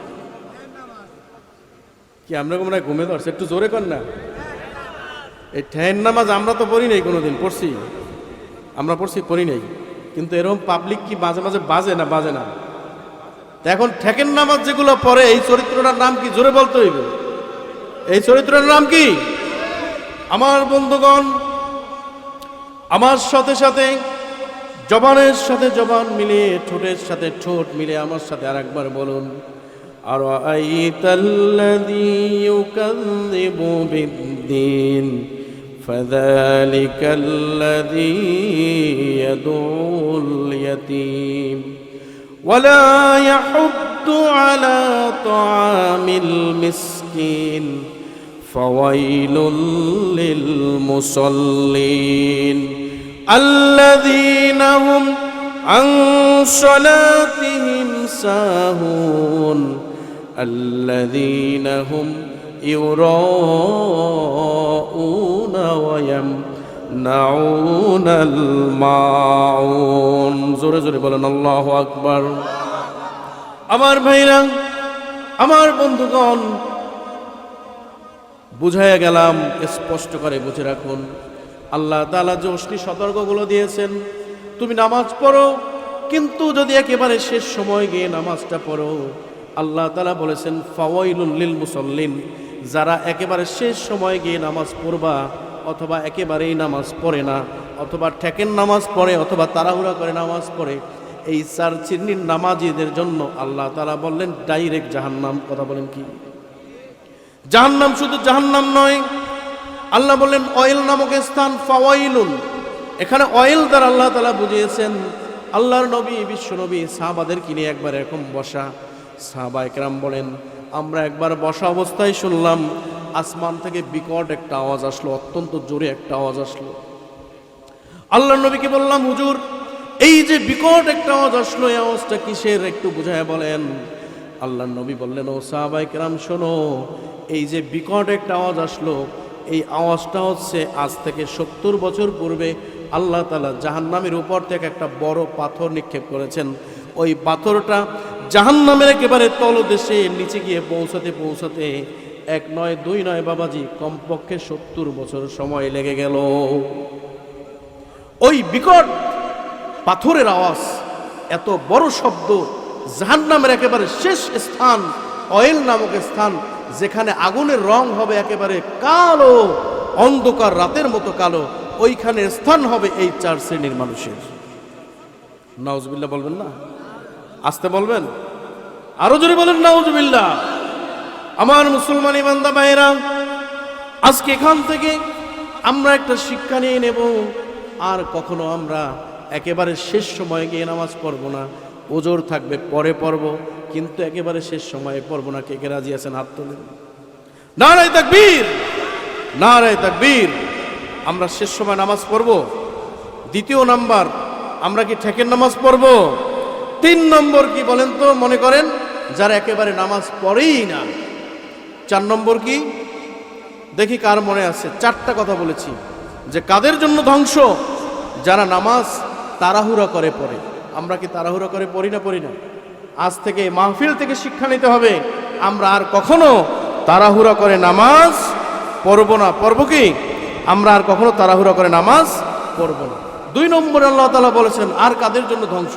কি? আমরা মনে হয় ঘুমে ধরছে, একটু জোরে কর না। এই ঠ্যান নামাজ আমরা তো পড়ি নাই কোনোদিন, পড়ছি আমরা, পড়ছি পড়ি নাই, কিন্তু এরকম পাবলিক কি মাঝে মাঝে বাজে না? বাজে না। এখন ঠেকেন নামাজ যেগুলো পড়ে, এই চরিত্রটার নাম কি? জোরে বলতে হইবে। এই চরিত্রের নাম কি? আমার বন্ধুগণ, আমার সাথে সাথে জবানের সাথে জবান মিলে, ঠোঁটের সাথে ঠোঁট মিলে আমার সাথে আরেকবার বলুন, আরাআইতাল্লাযী ইউকাযযিবু বিদ্দীন ফাযালিকাল্লাযী ইয়াদুল ইয়াতীম ওয়ালা ইয়াহুদ্দু আলা তাআমিল মিসকিন ফাওয়াইলুল লিল মুসাল্লিন الذين هم عن صلاتهم ساهون الذين هم يراءون নাউনাল মাউন। জোরে জোরে বলেন আল্লাহু আকবার। আমার ভাইরা, আমার বন্ধুগণ, বুঝাইয়া গেলাম, স্পষ্ট করে বুঝে রাখুন, আল্লাহ তাআলা যে অশ্লীল সতর্কগুলো দিয়েছেন, তুমি নামাজ পড়ো, কিন্তু যদি একেবারে শেষ সময় গিয়ে নামাজটা পড়ো, আল্লাহ তাআলা বলেছেন ফাওয়াইলুল লিল মুসাল্লিন, যারা একেবারে শেষ সময় গিয়ে নামাজ পড়বা, অথবা একেবারেই নামাজ পড়ে না, অথবা ঠেকেন নামাজ পড়ে, অথবা তাড়াহুড়া করে নামাজ পড়ে, এই চার শ্রেণীর নামাজীদের জন্য আল্লাহ তাআলা বললেন ডাইরেক্ট জাহান্নাম। কথা বলেন কি জাহান্নাম? শুধু জাহান্নাম নয়, আল্লাহ বললেন অয়েল নামক স্থান, ফাওয়াইলুন। এখানে অয়েল দ্বারা আল্লাহ তাআলা বুঝিয়েছেন, আল্লাহর নবী, বিশ্ব নবী সাহাবাদেরকে নিয়ে একবার এরকম বসা, সাহাবা একরাম বলেন আমরা একবার বসা অবস্থায় শুনলাম আসমান থেকে বিকট একটা আওয়াজ আসলো, অত্যন্ত জোরে একটা আওয়াজ আসলো। আল্লাহর নবীকে বললাম হুজুর, এই যে বিকট একটা আওয়াজ আসলো, এই আওয়াজটা কিসের, একটু বুঝায় বলেন। আল্লাহর নবী বললেন ও সাহাবা একরাম শোনো, এই যে বিকট একটা আওয়াজ আসলো, এই আওয়াজটা হচ্ছে আজ থেকে 70 বছর পূর্বে আল্লাহ তাআলা জাহান্নামের উপর থেকে একটা বড় পাথর নিক্ষেপ করেছেন। ওই পাথরটা জাহান্নামের একেবারে তলদেশে নিচে গিয়ে পৌঁছাতে পৌঁছাতে 1 নয় 2 নয় বাবাজি, কমপক্ষে 70 বছর সময় লেগে গেল। ওই বিকট পাথরের আওয়াজ, এত বড় শব্দ, জাহান্নামের একেবারে শেষ স্থান অয়েল নামক স্থান, যেখানে আগুনের রং হবে একেবারে কালো, অন্ধকার রাতের মতো কালো, ওইখানে স্থান হবে এই 4 শ্রেণীর মানুষের। নাউজুবিল্লাহ বলবেন না? আসতে বলবেন, আরো জোরে বলেন নাউজুবিল্লাহ। আমার মুসলমান ইমানদা ভাইরা, আজকে এখান থেকে আমরা একটা শিক্ষা নিয়ে নেব, আর কখনো আমরা একেবারে শেষ সময়ে গিয়ে নামাজ পড়বো না। ওজোর থাকবে পরে পড়ব, কিন্তু একেবারে শেষ সময়ে পড়বো না। কে কে রাজি আছেন হাত তোলেন। নারায়ে তাকবীর, নারায়ে তাকবীর। আমরা শেষ সময় নামাজ পড়ব। দ্বিতীয় নাম্বার, আমরা কি ঠেকের নামাজ পড়ব? 3 নম্বর কি বলেন তো? মনে করেন যারা একেবারে নামাজ পড়েই না। 4 নম্বর কি দেখি কার মনে আছে? 4টা কথা বলেছি যে কাদের জন্য ধ্বংস? যারা নামাজ তাড়াহুড়া করে পড়ে। আমরা কি তাড়াহুড়া করে পড়ি না? পড়ি না। আজ থেকে মাহফিল থেকে শিক্ষা নিতে হবে, আমরা আর কখনো তাড়াহুড়া করে নামাজ পড়ব না। পড়ব কি? আমরা আর কখনো তাড়াহুড়া করে নামাজ পড়ব না। 2 নম্বরে আল্লাহ তাআলা বলেছেন আর কাদের জন্য ধ্বংস?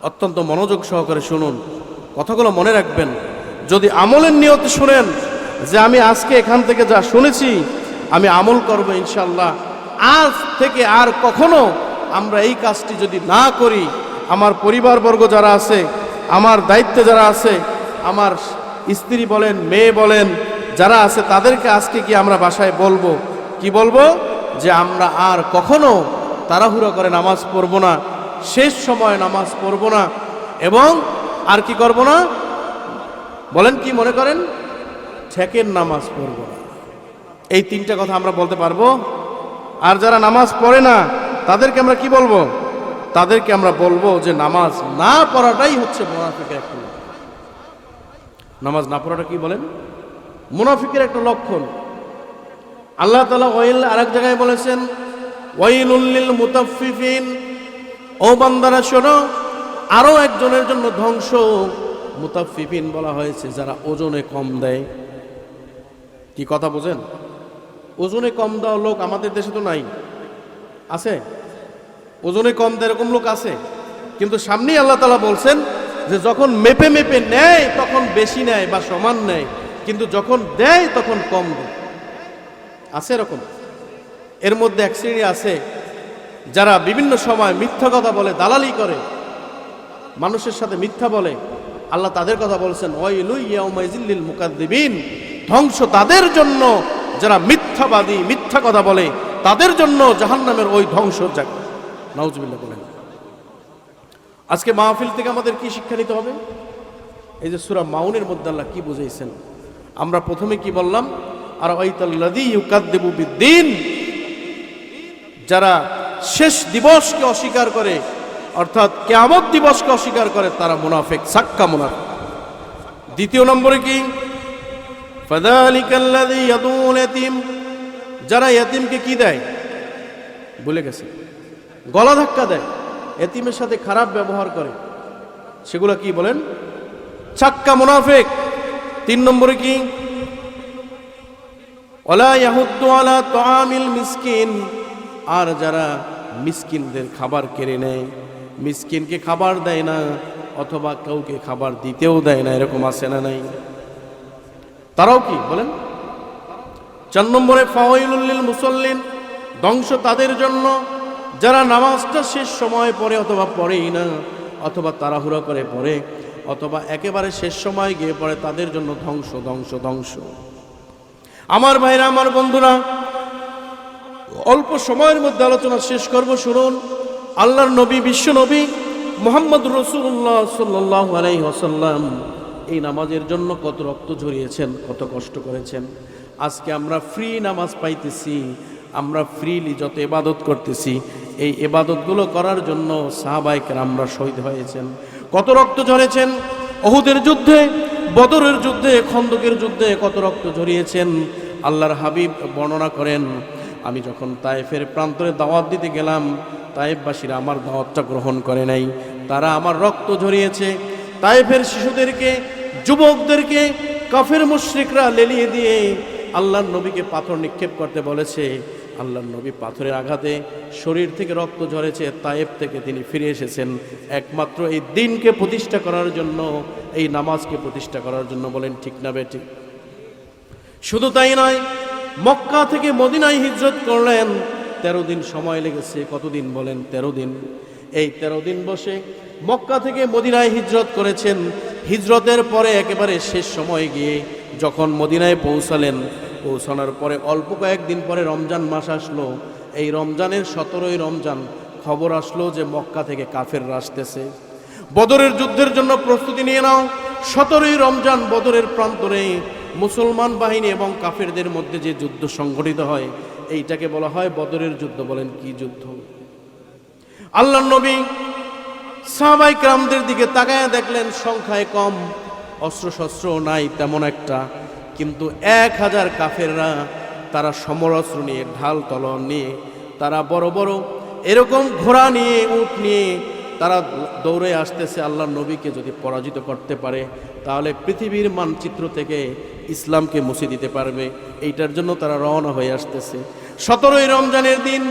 অত্যন্ত মনোযোগ সহকারে শুনুন, কথাগুলো মনে রাখবেন। যদি আমলের নিয়তে শুনেন যে আমি আজকে এখান থেকে যা শুনেছি আমি আমল করব ইনশাআল্লাহ, আজ থেকে আর কখনো আমরা এই কাজটি যদি না করি, আমার পরিবারবর্গ যারা আছে, আমার দায়িত্বে যারা আছে, আমার স্ত্রী বলেন, মেয়ে বলেন, যারা আছে, তাদেরকে আজকে কি আমরা বাসায় বলবো, কি বলবো? যে আমরা আর কখনো তাড়াহুড়া করে নামাজ পড়ব না, শেষ সময় নামাজ পড়ব না, এবং আর কি করব না? বলেন কি মনে করেন? ঠেকের নামাজ পড়ব না। এই 3টা কথা আমরা বলতে পারবো। আর যারা নামাজ পড়ে না তাদেরকে আমরা কি বলবো? তাদেরকে আমরা বলবো যে নামাজ না পড়াটাই হচ্ছে মুনাফিকের একটা লক্ষণ। নামাজ না পড়াটা কি বলেন? মুনাফিকের একটা লক্ষণ। আল্লাহ তাআলা ওয়াইল আরেক জায়গায় বলেছেন ওয়াইলুল লিল মুতাফফিফিন, ও বান্দারা শোনো, আরো একজনের জন্য ধ্বংস। মুতাফফিফিন বলা হয়েছে যারা ওজনে কম দেয়। কি কথা বোঝেন? ওজনে কম দেওয়া লোক আমাদের দেশে তো নাই, আছে? ওজনে কম দেয় এরকম লোক আছে, কিন্তু সামনেই আল্লাহ তাআলা বলছেন যে যখন মেপে মেপে নেয় তখন বেশি নেয় বা সমান নেয়, কিন্তু যখন দেয় তখন কম দেয়। আছে এরকম? এর মধ্যে এক শ্রেণী আছে যারা বিভিন্ন সময় মিথ্যা কথা বলে, দালালি করে, মানুষের সাথে মিথ্যা বলে। আল্লাহ তাদের কথা বলছেন ওয়াইলু ইয়াউমাইজিল লিল মুকাদ্দিবিন, ধ্বংস তাদের জন্য যারা মিথ্যাবাদী, মিথ্যা কথা বলে, তাদের জন্য জাহান্নামের ওই ধ্বংসর জায়গা। নাউজুবিল্লাহ বলেন। আজকে মাহফিল থেকে আমাদের কি শিক্ষা নিতে হবে? এই যে সূরা মাউনের মধ্যে আল্লাহ কি বুঝাইছেন, আমরা প্রথমে কি বললাম? আর ওয়াইতাল্লাযী ইউকাদ্দিবু বিদ্দীন, যারা শেষ দিবসকে অস্বীকার করে, অর্থাৎ কিয়ামত দিবসকে অস্বীকার করে, তারা মুনাফিক, সাক্কা মুনাফিক। দ্বিতীয় নম্বরে কি? ফাযালিকাল্লাযী ইয়াদুল ইয়াতীম, যারা ইয়াতীমকে কি দেয়? ভুলে গেছে, গলা ধাক্কা দেয়, এতিমের সাথে খারাপ ব্যবহার করে, সেগুলো কি বলেন? চাক্কা মুনাফিক। 3 নম্বরে কি? ওয়ালা ইয়াহুদ্দু আলা তাআমিল মিসকিন, আর যারা মিসকিনদের খাবার কেড়ে নেয়, মিসকিনকে খাবার দেয় না, অথবা কাউকে খাবার দিতেও দেয় না, এরকম আছে না নাই? তারাও কি বলেন? 4 নম্বরে ফাওয়াইলুল লিল মুসাল্লিন, ধ্বংস তাদের জন্য যারা নামাজটা শেষ সময় পড়ে অথবা পড়েই না, অথবা তাড়াহুড়া করে পড়ে, অথবা একেবারে শেষ সময় গিয়ে পড়ে, তাদের জন্য ধ্বংস ধ্বংস ধ্বংস। আমার ভাইরা, আমার বন্ধুরা, অল্প সময়ের মধ্যে আলোচনা শেষ করব। শুনুন, আল্লাহর নবী, বিশ্ব নবী মুহাম্মদ রাসূলুল্লাহ সাল্লাল্লাহু আলাইহি ওয়াসাল্লাম এই নামাজের জন্য কত রক্ত ঝরিয়েছেন, কত কষ্ট করেছেন। আজকে আমরা ফ্রি নামাজ পাইতেছি, আমরা ফ্রিলি যত ইবাদত করতেছি, এই ইবাদতগুলো করার জন্য সাহাবায়ে কেরামরা শহীদ হয়েছেন, কত রক্ত ঝরেছেন। উহুদের যুদ্ধে, বদরের যুদ্ধে, খন্দকের যুদ্ধে কত রক্ত ঝরিয়েছেন। আল্লাহর হাবিব বর্ণনা করেন, আমি যখন তায়েফের প্রান্তরে দাওয়াত দিতে গেলাম, তায়েফবাসীরা আমার দাওয়াতটা গ্রহণ করে নাই, তারা আমার রক্ত ঝরিয়েছে। তায়েফের শিশুদেরকে, যুবকদেরকে কাফের মুশরিকরা লেলিয়ে দিয়ে আল্লাহর নবীকে পাথর নিক্ষেপ করতে বলেছে। আল্লাহর নবী পাথরের আঘাতে শরীর থেকে রক্ত ঝরেছে। তায়েফ থেকে তিনি ফিরে এসেছেন একমাত্র এই দিনকে প্রতিষ্ঠা করার জন্য, এই নামাজকে প্রতিষ্ঠা করার জন্য। বলেন ঠিক না বেটি? শুধু তাই নয়, মক্কা থেকে মদিনায় হিজরত করলেন, 13 দিন সময় লেগেছে। কতদিন বলেন? 13 দিন। এই 13 দিন বসে মক্কা থেকে মদিনায় হিজরত করেছেন। হিজরতের পরে একেবারে শেষ সময় গিয়ে যখন মদিনায় পৌঁছালেন, পৌঁছানোর পরে অল্প কয়েকদিন পরে রমজান মাস আসলো। এই রমজানের 17ই রমজান খবর আসলো যে মক্কা থেকে কাফেররা আসতেছে, বদরের যুদ্ধের জন্য প্রস্তুতি নিয়ে নাও। 17ই রমজান বদরের প্রান্তরে মুসলমান বাহিনী এবং কাফেরদের মধ্যে যে যুদ্ধ সংঘটিত হয়, এইটাকে বলা হয় বদরের যুদ্ধ। বলেন কি যুদ্ধ? আল্লাহর নবী সাহাবায়ে কেরামদের দিকে তাকায় দেখলেন সংখ্যায় কম, অস্ত্রশস্ত্র নাই তেমন একটা, কিন্তু 1000 কাফেররা, তারা সমরাস্ত্র নিয়ে, ঢাল তলোয়ার নিয়ে, তারা বড় বড় এরকম ঘোড়া নিয়ে, উট নিয়ে তারা দৌড়ে আসতেছে। আল্লাহর নবীকে যদি পরাজিত করতে পারে, তাহলে পৃথিবীর মানচিত্র থেকে ইসলামকে মুছে দিতে পারবে। এইটার জন্য তারা রওনা হয়ে আসতেছে। 17ই রমজানের দিন,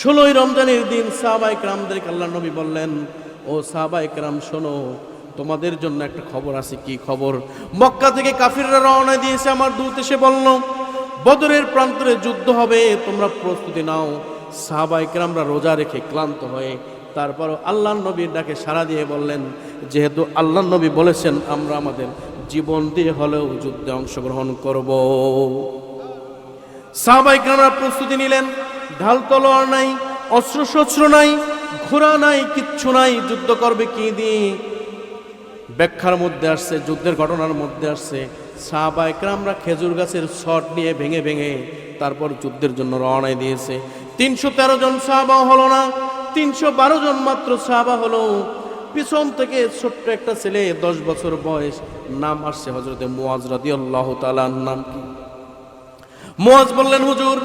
16ই রমজানের দিন সাহাবায়ে কেরামদেরকে আল্লাহর নবী বললেন, ও সাহাবায়ে কেরাম শোনো, তোমাদের জন্য একটা খবর আছে। কি খবর? মক্কা থেকে কাফিররা রওনা দিয়েছে। আমার দূত এসে বলল, বদরের প্রান্তরে যুদ্ধ হবে, তোমরা প্রস্তুতি নাও। সাহাবায়ে কেরামরা রোজা রেখে ক্লান্ত হয়ে তারপরও আল্লাহর নবীর ডাকে সাড়া দিয়ে বললেন, যেহেতু আল্লাহর নবী বলেছেন, আমরা আমাদের জীবন দিয়ে হলেও যুদ্ধে অংশগ্রহণ করব। সাহাবায়ে কেরামরা প্রস্তুতি নিলেন। ঢাল তলোয়ার নাই, অস্ত্রশস্ত্র নাই, ঘোড়া নাই, কিচ্ছু নাই। যুদ্ধ করবে কি দিয়ে? ব্যাখ্যার মধ্যে আসছে, যুদ্ধের ঘটনার মধ্যে আসছে, সাহাবায়ে কেরামরা খেজুর গাছের শট নিয়ে ভেঙে ভেঙে তারপর যুদ্ধের জন্য রওনা দিয়েছে। 313 জন সাহাবা হলো না, 312 জন মাত্র সাহাবা হলো। পিছন থেকে ছোট্ট একটা ছেলে, 10 বছর বয়স, নাম আসছে হযরতে মুয়াজ রাদিয়াল্লাহু তাআলা। নাম কি? মুয়াজ বললেন, হুজুর,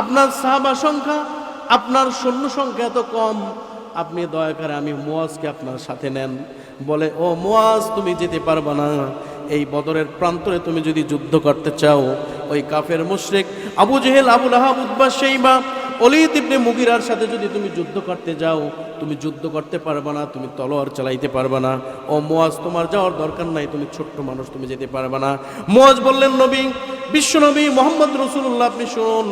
আপনার সাহাবা সংখ্যা, আপনার সৈন্য সংখ্যা এত কম, আপনি দয়া করে আমি মুয়াজকে আপনার সাথে নেন। বলে, ও মুয়াজ, তুমি যেতে পারবে না। এই বদরের প্রান্তরে তুমি যদি যুদ্ধ করতে চাও, ওই কাফের মুশরিক আবু জেহেল, আবু লাহাব, উতবা, শাইবা, ওলীদ ইবনে মুগীরার সাথে যদি তুমি যুদ্ধ করতে যাও, তুমি যুদ্ধ করতে পারবে না, তুমি তলোয়ার চালাইতে পারবে না। ও মুয়াজ, তোমার যাওয়ার দরকার নাই, তুমি ছোট্ট মানুষ, তুমি যেতে পারবে না। মুয়াজ বললেন, নবী, বিশ্বনবী মুহাম্মদ রাসূলুল্লাহ, আপনি শুনুন,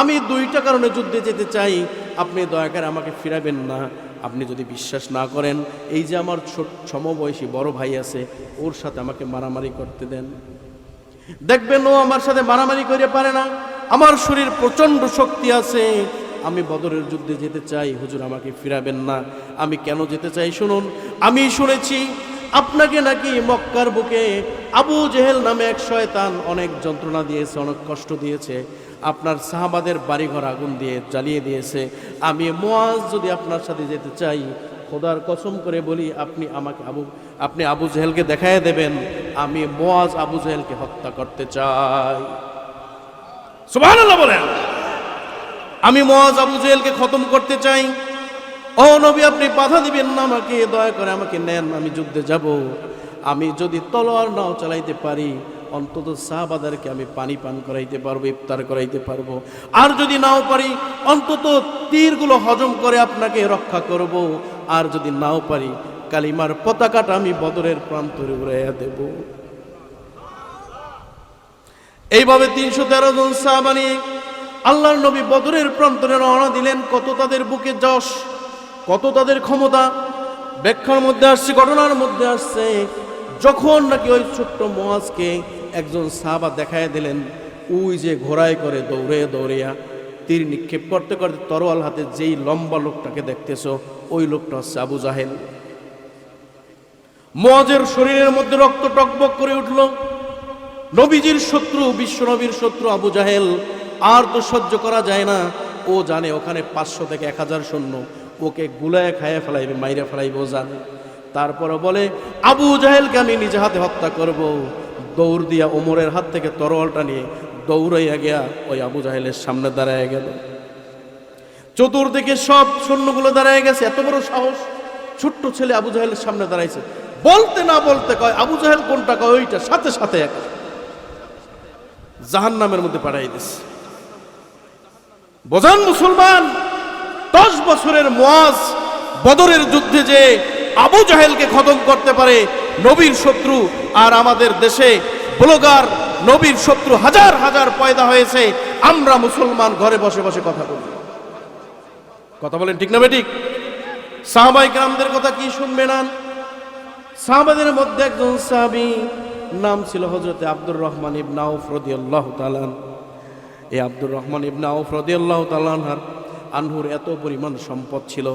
আমি 2টা কারণে যুদ্ধে যেতে চাই, আপনি দয়া করে আমাকে ফিরাবেন না। আপনি যদি বিশ্বাস না করেন, এই যে আমার সমবয়সী বড় ভাই আছে, ওর সাথে আমাকে মারামারি করতে দেন। দেখবেন ও আমার সাথে মারামারি করে পারে না, আমার শরীর প্রচণ্ড শক্তি আছে, আমি বদরের যুদ্ধে যেতে চাই, হুজুর আমাকে ফিরাবেন না। আমি কেন যেতে চাই শুনুন। আমি শুনেছি আপনাকে নাকি মক্কার বুকে আবু জেহেল নামে এক শয়তান অনেক যন্ত্রণা দিয়েছে, অনেক কষ্ট দিয়েছে, আপনার সাহাবাদের বাড়িঘর আগুন দিয়ে জ্বালিয়ে দিয়েছে। আমি মুয়াজ যদি আপনার সাথে যেতে চাই, খোদার কসম করে বলি, আপনি আবু জেহেলকে দেখায় দেবেন, আমি মুয়াজ আবু জেহেলকে হত্যা করতে চাই। সুবহানাল্লাহ বলেন। আমি মুআজ আবু জেহেলকে খতম করতে চাই। ও নবী, আপনি বাধা দিবেন না আমাকে, দয়া করে আমাকে নেন, আমি যুদ্ধে যাব। আমি যদি তলোয়ার নাও চালাইতে পারি, অন্তত সাহাবাদেরকে আমি পানি পান করাইতে পারবো, ইফতার করাইতে পারবো। আর যদি নাও পারি, অন্তত তীরগুলো হজম করে আপনাকে রক্ষা করব। আর যদি নাও পারি, কালিমার পতাকাটা আমি বদরের প্রান্তরে উড়াইয়া দেব। এইভাবে 313 জন সাহাবা নিয়ে আল্লাহর নবী বদরের প্রান্তরে রওনা দিলেন। কত তাদের বুকে যশ, কত তাদের ক্ষমতা। ব্যাখ্যার মধ্যে আসছে, ঘটনার মধ্যে আসছে, যখন নাকি ওই ছোট্ট মুআজকে একজন সাহাবা দেখায় দিলেন, ওই যে ঘোড়ায় করে দৌড়ে দৌড়িয়া তীর নিক্ষেপ করতে করতে তরোয়াল হাতে যেই লম্বা লোকটাকে দেখতেছ, ওই লোকটা হচ্ছে আবু জাহেল। মুআজের শরীরের মধ্যে রক্ত টকবক করে উঠল। নবীজির শত্রু, বিশ্ব নবীর শত্রু আবু জাহেল, আর তো সহ্য করা যায় না। ও জানে ওখানে 500 থেকে 1000 সৈন্য, ওকে গুলায় খাইয়ে ফেলাইবে, মাইরে ফেলাইবে, ও জানে। তারপরে বলে, আবু জাহেলকে আমি নিজে হাতে হত্যা করব। দৌড় দিয়া ওমরের হাত থেকে তরোয়ালটা নিয়ে দৌড়াইয়া গিয়া ওই আবু জাহেলের সামনে দাঁড়ায় গেল। চতুর্দিকে সব সৈন্যগুলো দাঁড়ায় গেছে। এত বড় সাহস, ছোট্ট ছেলে আবু জাহেলের সামনে দাঁড়াইছে। বলতে না বলতে কয়, আবু জাহেল কোনটা? কয় ওইটা। সাথে সাথে এক জাহান্নামের মধ্যে পাঠাই দিছে। বোঝান মুসলমান, 10 বছরের মুআজ বদরের যুদ্ধে যে আবু জাহেলকে খতম করতে পারে, নবীর শত্রু। আর আমাদের দেশে ব্লগার নবীর শত্রু হাজার হাজার পয়দা হয়েছে। আমরা মুসলমান ঘরে বসে বসে কথা বলি। কথা বলেন ঠিক না বেঠিক? সাহাবায়ে কেরামদের কথা কি শুনবে না? সাহাবাদের মধ্যে একজন সাহাবী, নাম ছিল হযরতে আব্দুর রহমান ইবনে আউফ রাদিয়াল্লাহু তাআলা। এই আব্দুর রহমান ইবনে আউফ রাদিয়াল্লাহু তাআলা আনহুর এত পরিমাণ সম্পদ ছিল,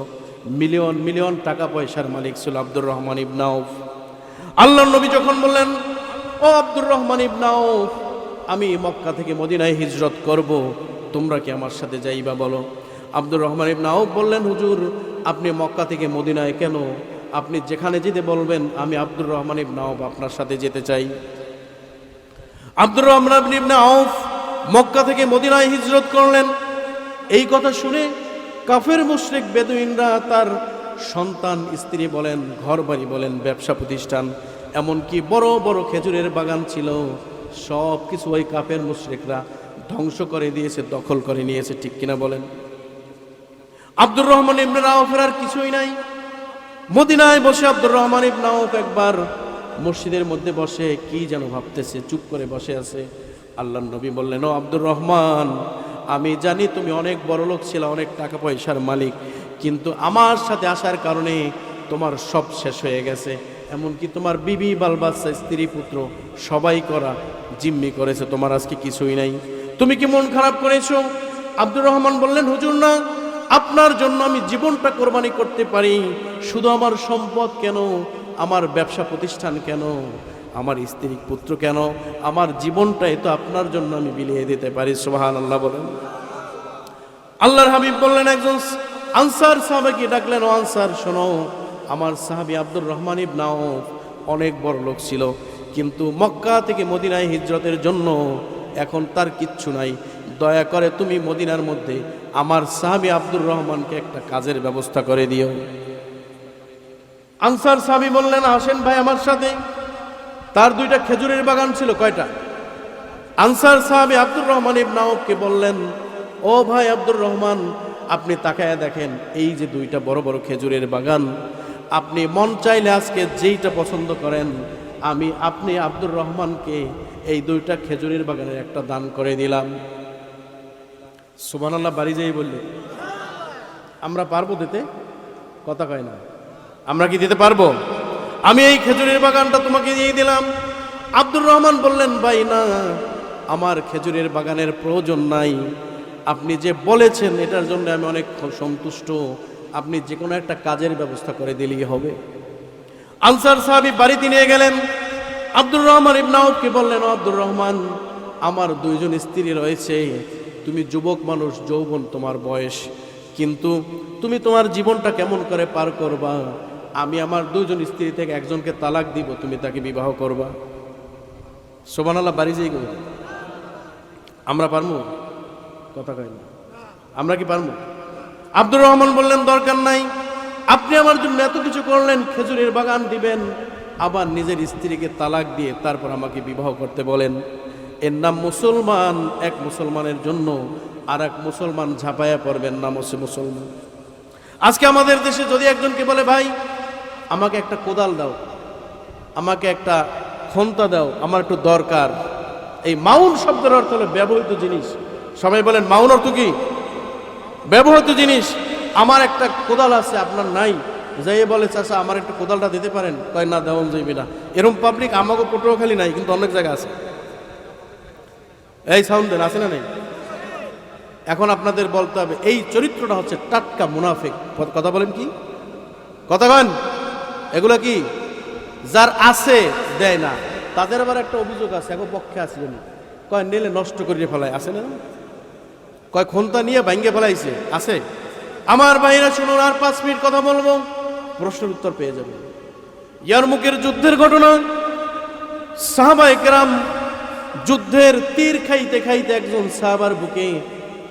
মিলিয়ন মিলিয়ন টাকা পয়সার মালিক ছিল আব্দুর রহমান ইবনে আউফ। আল্লাহর নবী যখন বললেন, ও আব্দুর রহমান ইবনে আউফ, আমি মক্কা থেকে মদিনায় হিজরত করব, তোমরা কি আমার সাথে যাইবা বলো? আব্দুর রহমান ইবনে আউফ বললেন, হুজুর, আপনি মক্কা থেকে মদিনায় কেন? আপনি যেখানে যেতে বলবেন আমি আব্দুর রহমান ইবনে আউফ আপনার সাথে যেতে চাই। আব্দুর রহমান ইবনে আউফ মক্কা থেকে মদিনায় হিজরত করলেন। এই কথা শুনে কাফের মুশরিক বেদুইনরা, তার সন্তান, স্ত্রী বলেন, ঘর বাড়ি বলেন, ব্যবসা প্রতিষ্ঠান, এমনকি বড় বড় খেজুরের বাগান ছিল, সব কিছু ওই কাফের মুশরিকরা ধ্বংস করে দিয়েছে, দখল করে নিয়েছে। ঠিক কিনা বলেন? আব্দুর রহমান ইবনে আউফের আর কিছুই নাই। মদিনায় বসে আব্দুর রহমান ইবনে আউফ একবার মসজিদের মধ্যে বসে কি যেন ভাবতেছে, চুপ করে বসে আছে। আল্লাহর নবী বললেন, ও আব্দুর রহমান, আমি জানি তুমি অনেক বড় লোক ছিল, অনেক টাকা পয়সার মালিক, কিন্তু আমার সাথে আসার কারণে তোমার সব শেষ হয়ে গেছে। এমনকি তোমার বিবি, বাল বাচ্চা, স্ত্রী, পুত্র সবাই করা জিম্মি করেছে, তোমার আজকে কিছুই নাই। তুমি কি মন খারাপ করেছো? আব্দুর রহমান বললেন, হুজুর না, আপনার জন্য আমি জীবনটা কোরবানি করতে পারি। শুধু আমার সম্পদ কেন, আমার ব্যবসা প্রতিষ্ঠান কেন, আমার স্ত্রী পুত্র কেন, আমার জীবনটাই তো আপনার জন্য আমি বিলিয়ে দিতে পারি। সুবহানাল্লাহ বলেন। আল্লাহর হাবিব বললেন, একজন আনসার সাহাবাকে ডাকলেন, ও আনসার শোনো, আমার সাহাবী আব্দুর রহমান ইবনে আউফ অনেক বড় লোক ছিল, কিন্তু মক্কা থেকে মদিনায় হিজরতের জন্য এখন তার কিচ্ছু নাই। দয়া করে তুমি মদিনার মধ্যে আমার সাহাবী আব্দুর রহমানকে একটা কাজের ব্যবস্থা করে দিও। আনসার সাহাবী বললেন, আসেন ভাই আমার সাথে। তার 2টা খেজুরের বাগান ছিল। কয়টা? আনসার সাহাবী আব্দুর রহমান ইবনে আউফকে বললেন, ও ভাই আব্দুর রহমান, আপনি তাকায়া দেখেন, এই যে 2টা বড় বড় খেজুরের বাগান, আপনি মন চাইলে আজকে যেইটা পছন্দ করেন, আপনি আব্দুর রহমানকে এই 2টা খেজুরের বাগানের একটা দান করে দিলাম। সুবহানাল্লাহ বাড়ি যেই বললে, আমরা পারবো দিতে? কথা কয় না, আমরা কি দিতে পারবো? আমি এই খেজুরের বাগানটা তোমাকে দিয়ে দিলাম। আব্দুর রহমান বললেন, ভাই না, আমার খেজুরের বাগানের প্রয়োজন নাই, আপনি যে বলেছেন এটার জন্য আমি অনেক সন্তুষ্ট, আপনি যে কোনো একটা কাজের ব্যবস্থা করে দিলেই হবে। আনসার সাহাবী বাড়িতে নিয়ে গেলেন। আব্দুর রহমান ইবনে আউফকে বললেন, ও আব্দুর রহমান, আমার 2 জন স্ত্রী রয়েছে, তুমি যুবক মানুষ, যৌবন তোমার বয়স, কিন্তু তুমি তোমার জীবনটা কেমন করে পার করবা? আমি আমার 2 জন স্ত্রী থেকে একজনকে তালাক দিব, তুমি তাকে বিবাহ করবা। সুবহানাল্লাহ বাড়ি যেই গো, আমরা পারবো? কথা কয় না, আমরা কি পারবো? আব্দুর রহমান বললেন দরকার নাই, আপনি আমার জন্য এত কিছু করলেন, খেজুরের বাগান দিবেন, আবার নিজের স্ত্রীকে তালাক দিয়ে তারপর আমাকে বিবাহ করতে বলেন। এর নাম মুসলমান। এক মুসলমানের জন্য আর এক মুসলমান ঝাঁপায়া পড়বেন, নাম হচ্ছে মুসলমান। আজকে আমাদের দেশে যদি একজনকে বলে ভাই আমাকে একটা কোদাল দাও, আমাকে একটা খন্তা দাও, আমার একটু দরকার, এই মাউন শব্দের অর্থ হলো ব্যবহৃত জিনিস। সবাই বলেন মাউন অর্থ কি? ব্যবহৃত জিনিস। আমার একটা কোদাল আছে আপনার নাই, যাই বলে চাচা আমার একটা কোদালটা দিতে পারেন, কয় না দেওয়ান যাইবি না। এরকম পাবলিক আমাকে পটুয়াখালী নাই, কিন্তু অনেক জায়গা আছে। এই সাউন্ড দেন, আছে না নেই? এখন আপনাদের বলতে হবে এই চরিত্রটা হচ্ছে টাটকা মুনাফিক। কথা বলেন কি কথা কন? এগুলো কি যার আছে দেয় না, তাদের আবার একটা অভিযোগ আছে, এখন পক্ষে আসলেন, কয় নিলে নষ্ট করিয়ে ফেলায়, আছে না? কয় খন্তা নিয়ে ভাঙ্গে ফেলাইছে, আছে। আমার ভাইরা শুনুন, আর 5 মিনিট কথা বলবো, প্রশ্নের উত্তর পেয়ে যাবে। ইয়ারমুকের যুদ্ধের ঘটনা। সাহাবায়ে কেরাম যুদ্ধের তীর খাইতে খাইতে একজন সাহাবার বুকে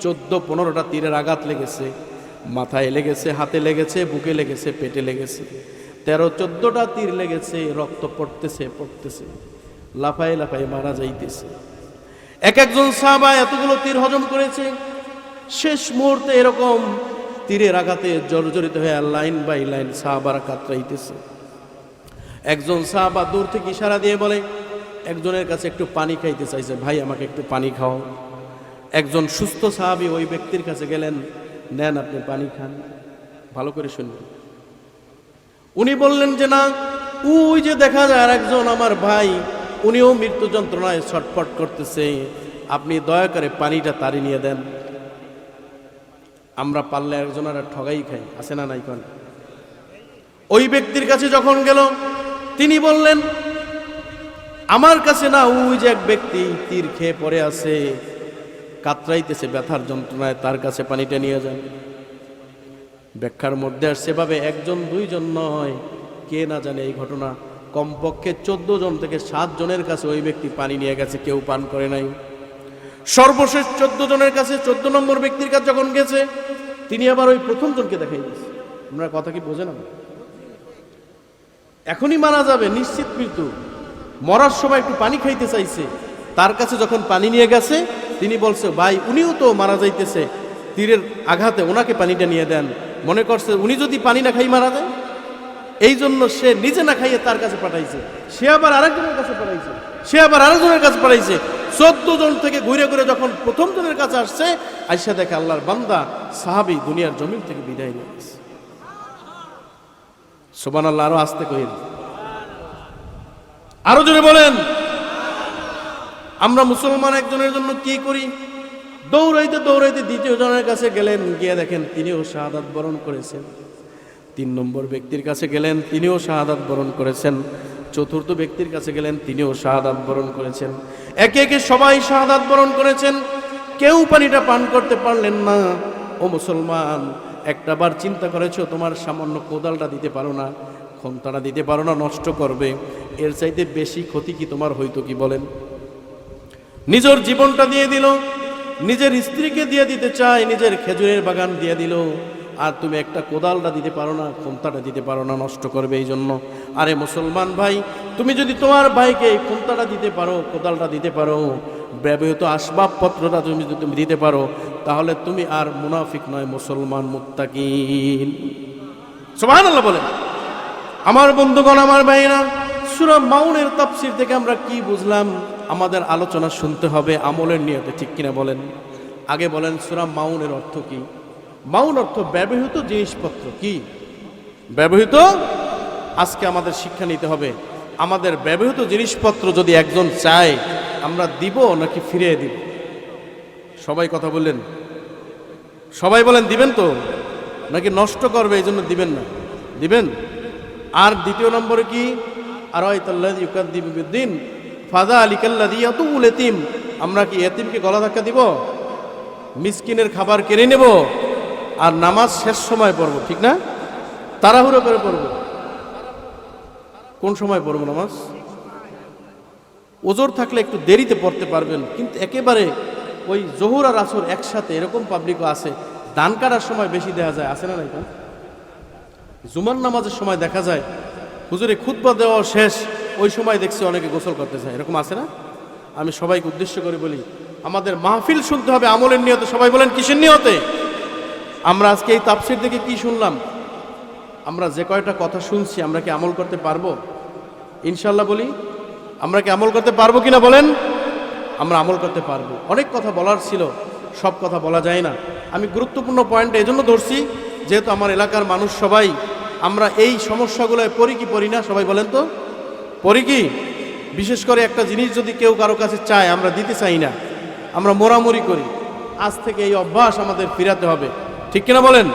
14-15টা তীরের আঘাত লেগেছে, মাথায় লেগেছে, হাতে লেগেছে, বুকে লেগেছে, পেটে লেগেছে, 13-14টা তীর লেগেছে, রক্ত পড়তেছে, লাফায় লাফায় মারা যাইতেছে। একজন সাহাবা এতগুলো তীর হজম করেছে, শেষ মুহূর্তে এরকম তীরের আঘাতে জর্জরিত হয়ে লাইন বাই লাইন সাহাবারা কাতরাইতেছে। একজন সাহাবা দূর থেকে ইশারা দিয়ে বলে, একজনের কাছে একটু পানি খাইতে চাইছে, ভাই আমাকে একটু পানি খাও। একজন সুস্থ সাহাবী ওই ব্যক্তির কাছে গেলেন, নেন আপনি পানি খান। ভালো করে শুনবেন। উনি বললেন যে না, ওই যে দেখা যায় আর একজন আমার ভাই, উনিও মৃত্যু যন্ত্রণায় ছটফট করতেছে, আপনি দয়া করে পানিটা তাড়ি নিয়ে দেন। আমরা পারলে একজনের ঠগাই খাই, আছে না নাই কোন? ওই ব্যক্তির কাছে যখন গেল, তিনি বললেন আমার কাছে না, ওই যে এক ব্যক্তি তীর খেয়ে পড়ে আছে, কাতরাইতেছে ব্যথার যন্ত্রণায়, তার কাছে পানিটা নিয়ে যান। ব্যাখ্যার মধ্যে আর সেভাবে 1-2 নয়, কে না জানে এই ঘটনা কমপক্ষে 14 জন থেকে 7 জনের কাছে ওই ব্যক্তি পানি নিয়ে গেছে, কেউ পান করে নাই। সর্বশেষ 14 জনের কাছে 14 নম্বর ব্যক্তির কাছে যখন গেছে, তিনি আবার ওই প্রথম জনকে দেখাই দিয়েছে। আপনারা কথা কি বোঝেন? এখনই মারা যাবে, নিশ্চিত মৃত্যু, মরার সময় একটু পানি খাইতে চাইছে, তার কাছে যখন পানি নিয়ে গেছে, তিনি বলছে ভাই উনিও তো মারা যাইতেছে তীরের আঘাতে, ওনাকে পানিটা নিয়ে দেন। মনে করছে উনি যদি পানি না খাই মারা যায়, এই জন্য সে নিজে না খাইয়ে তার কাছে পাঠাইছে, সে আবার আরেকজনের কাছে পাঠাইছে, সে আবার আরেকজনের কাছে পাঠাইছে। 14 জন থেকে ঘুরে ঘুরে যখন প্রথম জনের কাছে আসছে, আইসা দেখে আল্লাহর বান্দা সাহাবী দুনিয়ার জমিন থেকে বিদায় নিয়ে গেছে। সুবহানাল্লাহ। আরো আস্তে কইন, আরো জোরে বলেন। আমরা মুসলমান একজনের জন্য কি করি? দৌড়াইতে দৌড়াইতে দ্বিতীয় জনের কাছে গেলেন, গিয়ে দেখেন তিনিও শাহাদাত বরণ করেছেন। 3 নম্বর ব্যক্তির কাছে গেলেন, তিনিও শাহাদাত বরণ করেছেন। চতুর্থ ব্যক্তির কাছে গেলেন, তিনিও শাহাদাত বরণ করেছেন। একে একে সবাই শাহাদাত বরণ করেছেন, কেউ পানিটা পান করতে পারলেন না। ও মুসলমান, একটাবার চিন্তা করেছো তোমার সামান্য কোদালটা দিতে পারো না, খন্তাটা দিতে পারো না, নষ্ট করবে, এর চাইতে বেশি ক্ষতি কি তোমার হইতো কি বলেন? নিজের জীবনটা দিয়ে দিল, নিজের স্ত্রীকে দিয়ে দিতে চায়, নিজের খেজুরের বাগান দিয়ে দিল, আর তুমি একটা কোদালটা দিতে পারো না, খন্তাটা দিতে পারো না, নষ্ট করবে এই জন্য। আরে মুসলমান ভাই, তুমি যদি তোমার ভাইকে এই খন্তাটা দিতে পারো, কোদালটা দিতে পারো, ব্যবহৃত আসবাবপত্রটা তুমি যদি দিতে পারো, তাহলে তুমি আর মুনাফিক নয়, মুসলমান মুত্তাকিন। সুবহানাল্লাহ বলেন। আমার বন্ধুগণ, আমার ভাইরা, সূরা মাউনের তাফসীর থেকে আমরা কি বুঝলাম? আমাদের আলোচনা শুনতে হবে আমলের নিয়তে, ঠিক কিনা বলেন? আগে বলেন সূরা মাউনের অর্থ কি? মাউন অর্থ ব্যবহৃত জিনিসপত্র। কি ব্যবহৃত? আজকে আমাদের শিক্ষা নিতে হবে, আমাদের ব্যবহৃত জিনিসপত্র যদি একজন চায়, আমরা দিব নাকি ফিরিয়ে দিব? সবাই কথা বললেন, সবাই বলেন দিবেন তো, নাকি নষ্ট করবে এই জন্য দিবেন না? দিবেন। আর দ্বিতীয় নম্বরে কি? আরাইতাল্লাযী ইউকাযযিবু বিদ্দীন ফাযালিকাল্লাযী ইয়াতুল ইয়াতীম। আমরা কি এতিমকে গলা ধাক্কা দিব? মিসকিনের খাবার কেড়ে নেব আর নামাজ শেষ সময় পড়ব, ঠিক না? তাড়াহুড়ো করে পড়ব। কোন সময় পড়ব নামাজ? ওজোর থাকলে একটু দেরিতে পড়তে পারবেন, কিন্তু একেবারে ওই জোহর আর আসর একসাথে, এরকম পাবলিকও আছে ধান কাটার সময় বেশি দেখা যায়, আছে না নাই? জুমার নামাজের সময় দেখা যায় হুজুরে খুতবা দেওয়া শেষ, ওই সময় দেখছি অনেকে গোসল করতে চায়, এরকম আছে না? আমি সবাইকে উদ্দেশ্য করে বলি, আমাদের মাহফিল শুনতে হবে আমলের নিয়তে। সবাই বলেন কিসের নিয়তে? আমরা আজকে এই তাফসীর থেকে কি শুনলাম? আমরা যে কয়টা কথা শুনছি আমরা কি আমল করতে পারবো? ইনশাল্লাহ বলি, আমরা কি আমল করতে পারবো কিনা বলেন? আমরা আমল করতে পারবো। অনেক কথা বলার ছিল, সব কথা বলা যায় না। আমি গুরুত্বপূর্ণ পয়েন্ট এজন্য ধরছি, যেহেতু আমার এলাকার মানুষ সবাই আমরা এই সমস্যাগুলোয় পড়ি কি পড়ি না? সবাই বলেন তো, পড়ি কি? বিশেষ করে একটা জিনিস যদি কেউ কারো কাছে চায়, আমরা দিতে চাই না, আমরা মোড়ামুড়ি করি। আজ থেকে এই অভ্যাস আমাদের ফিরাতে হবে, ঠিক কিনা বলেন?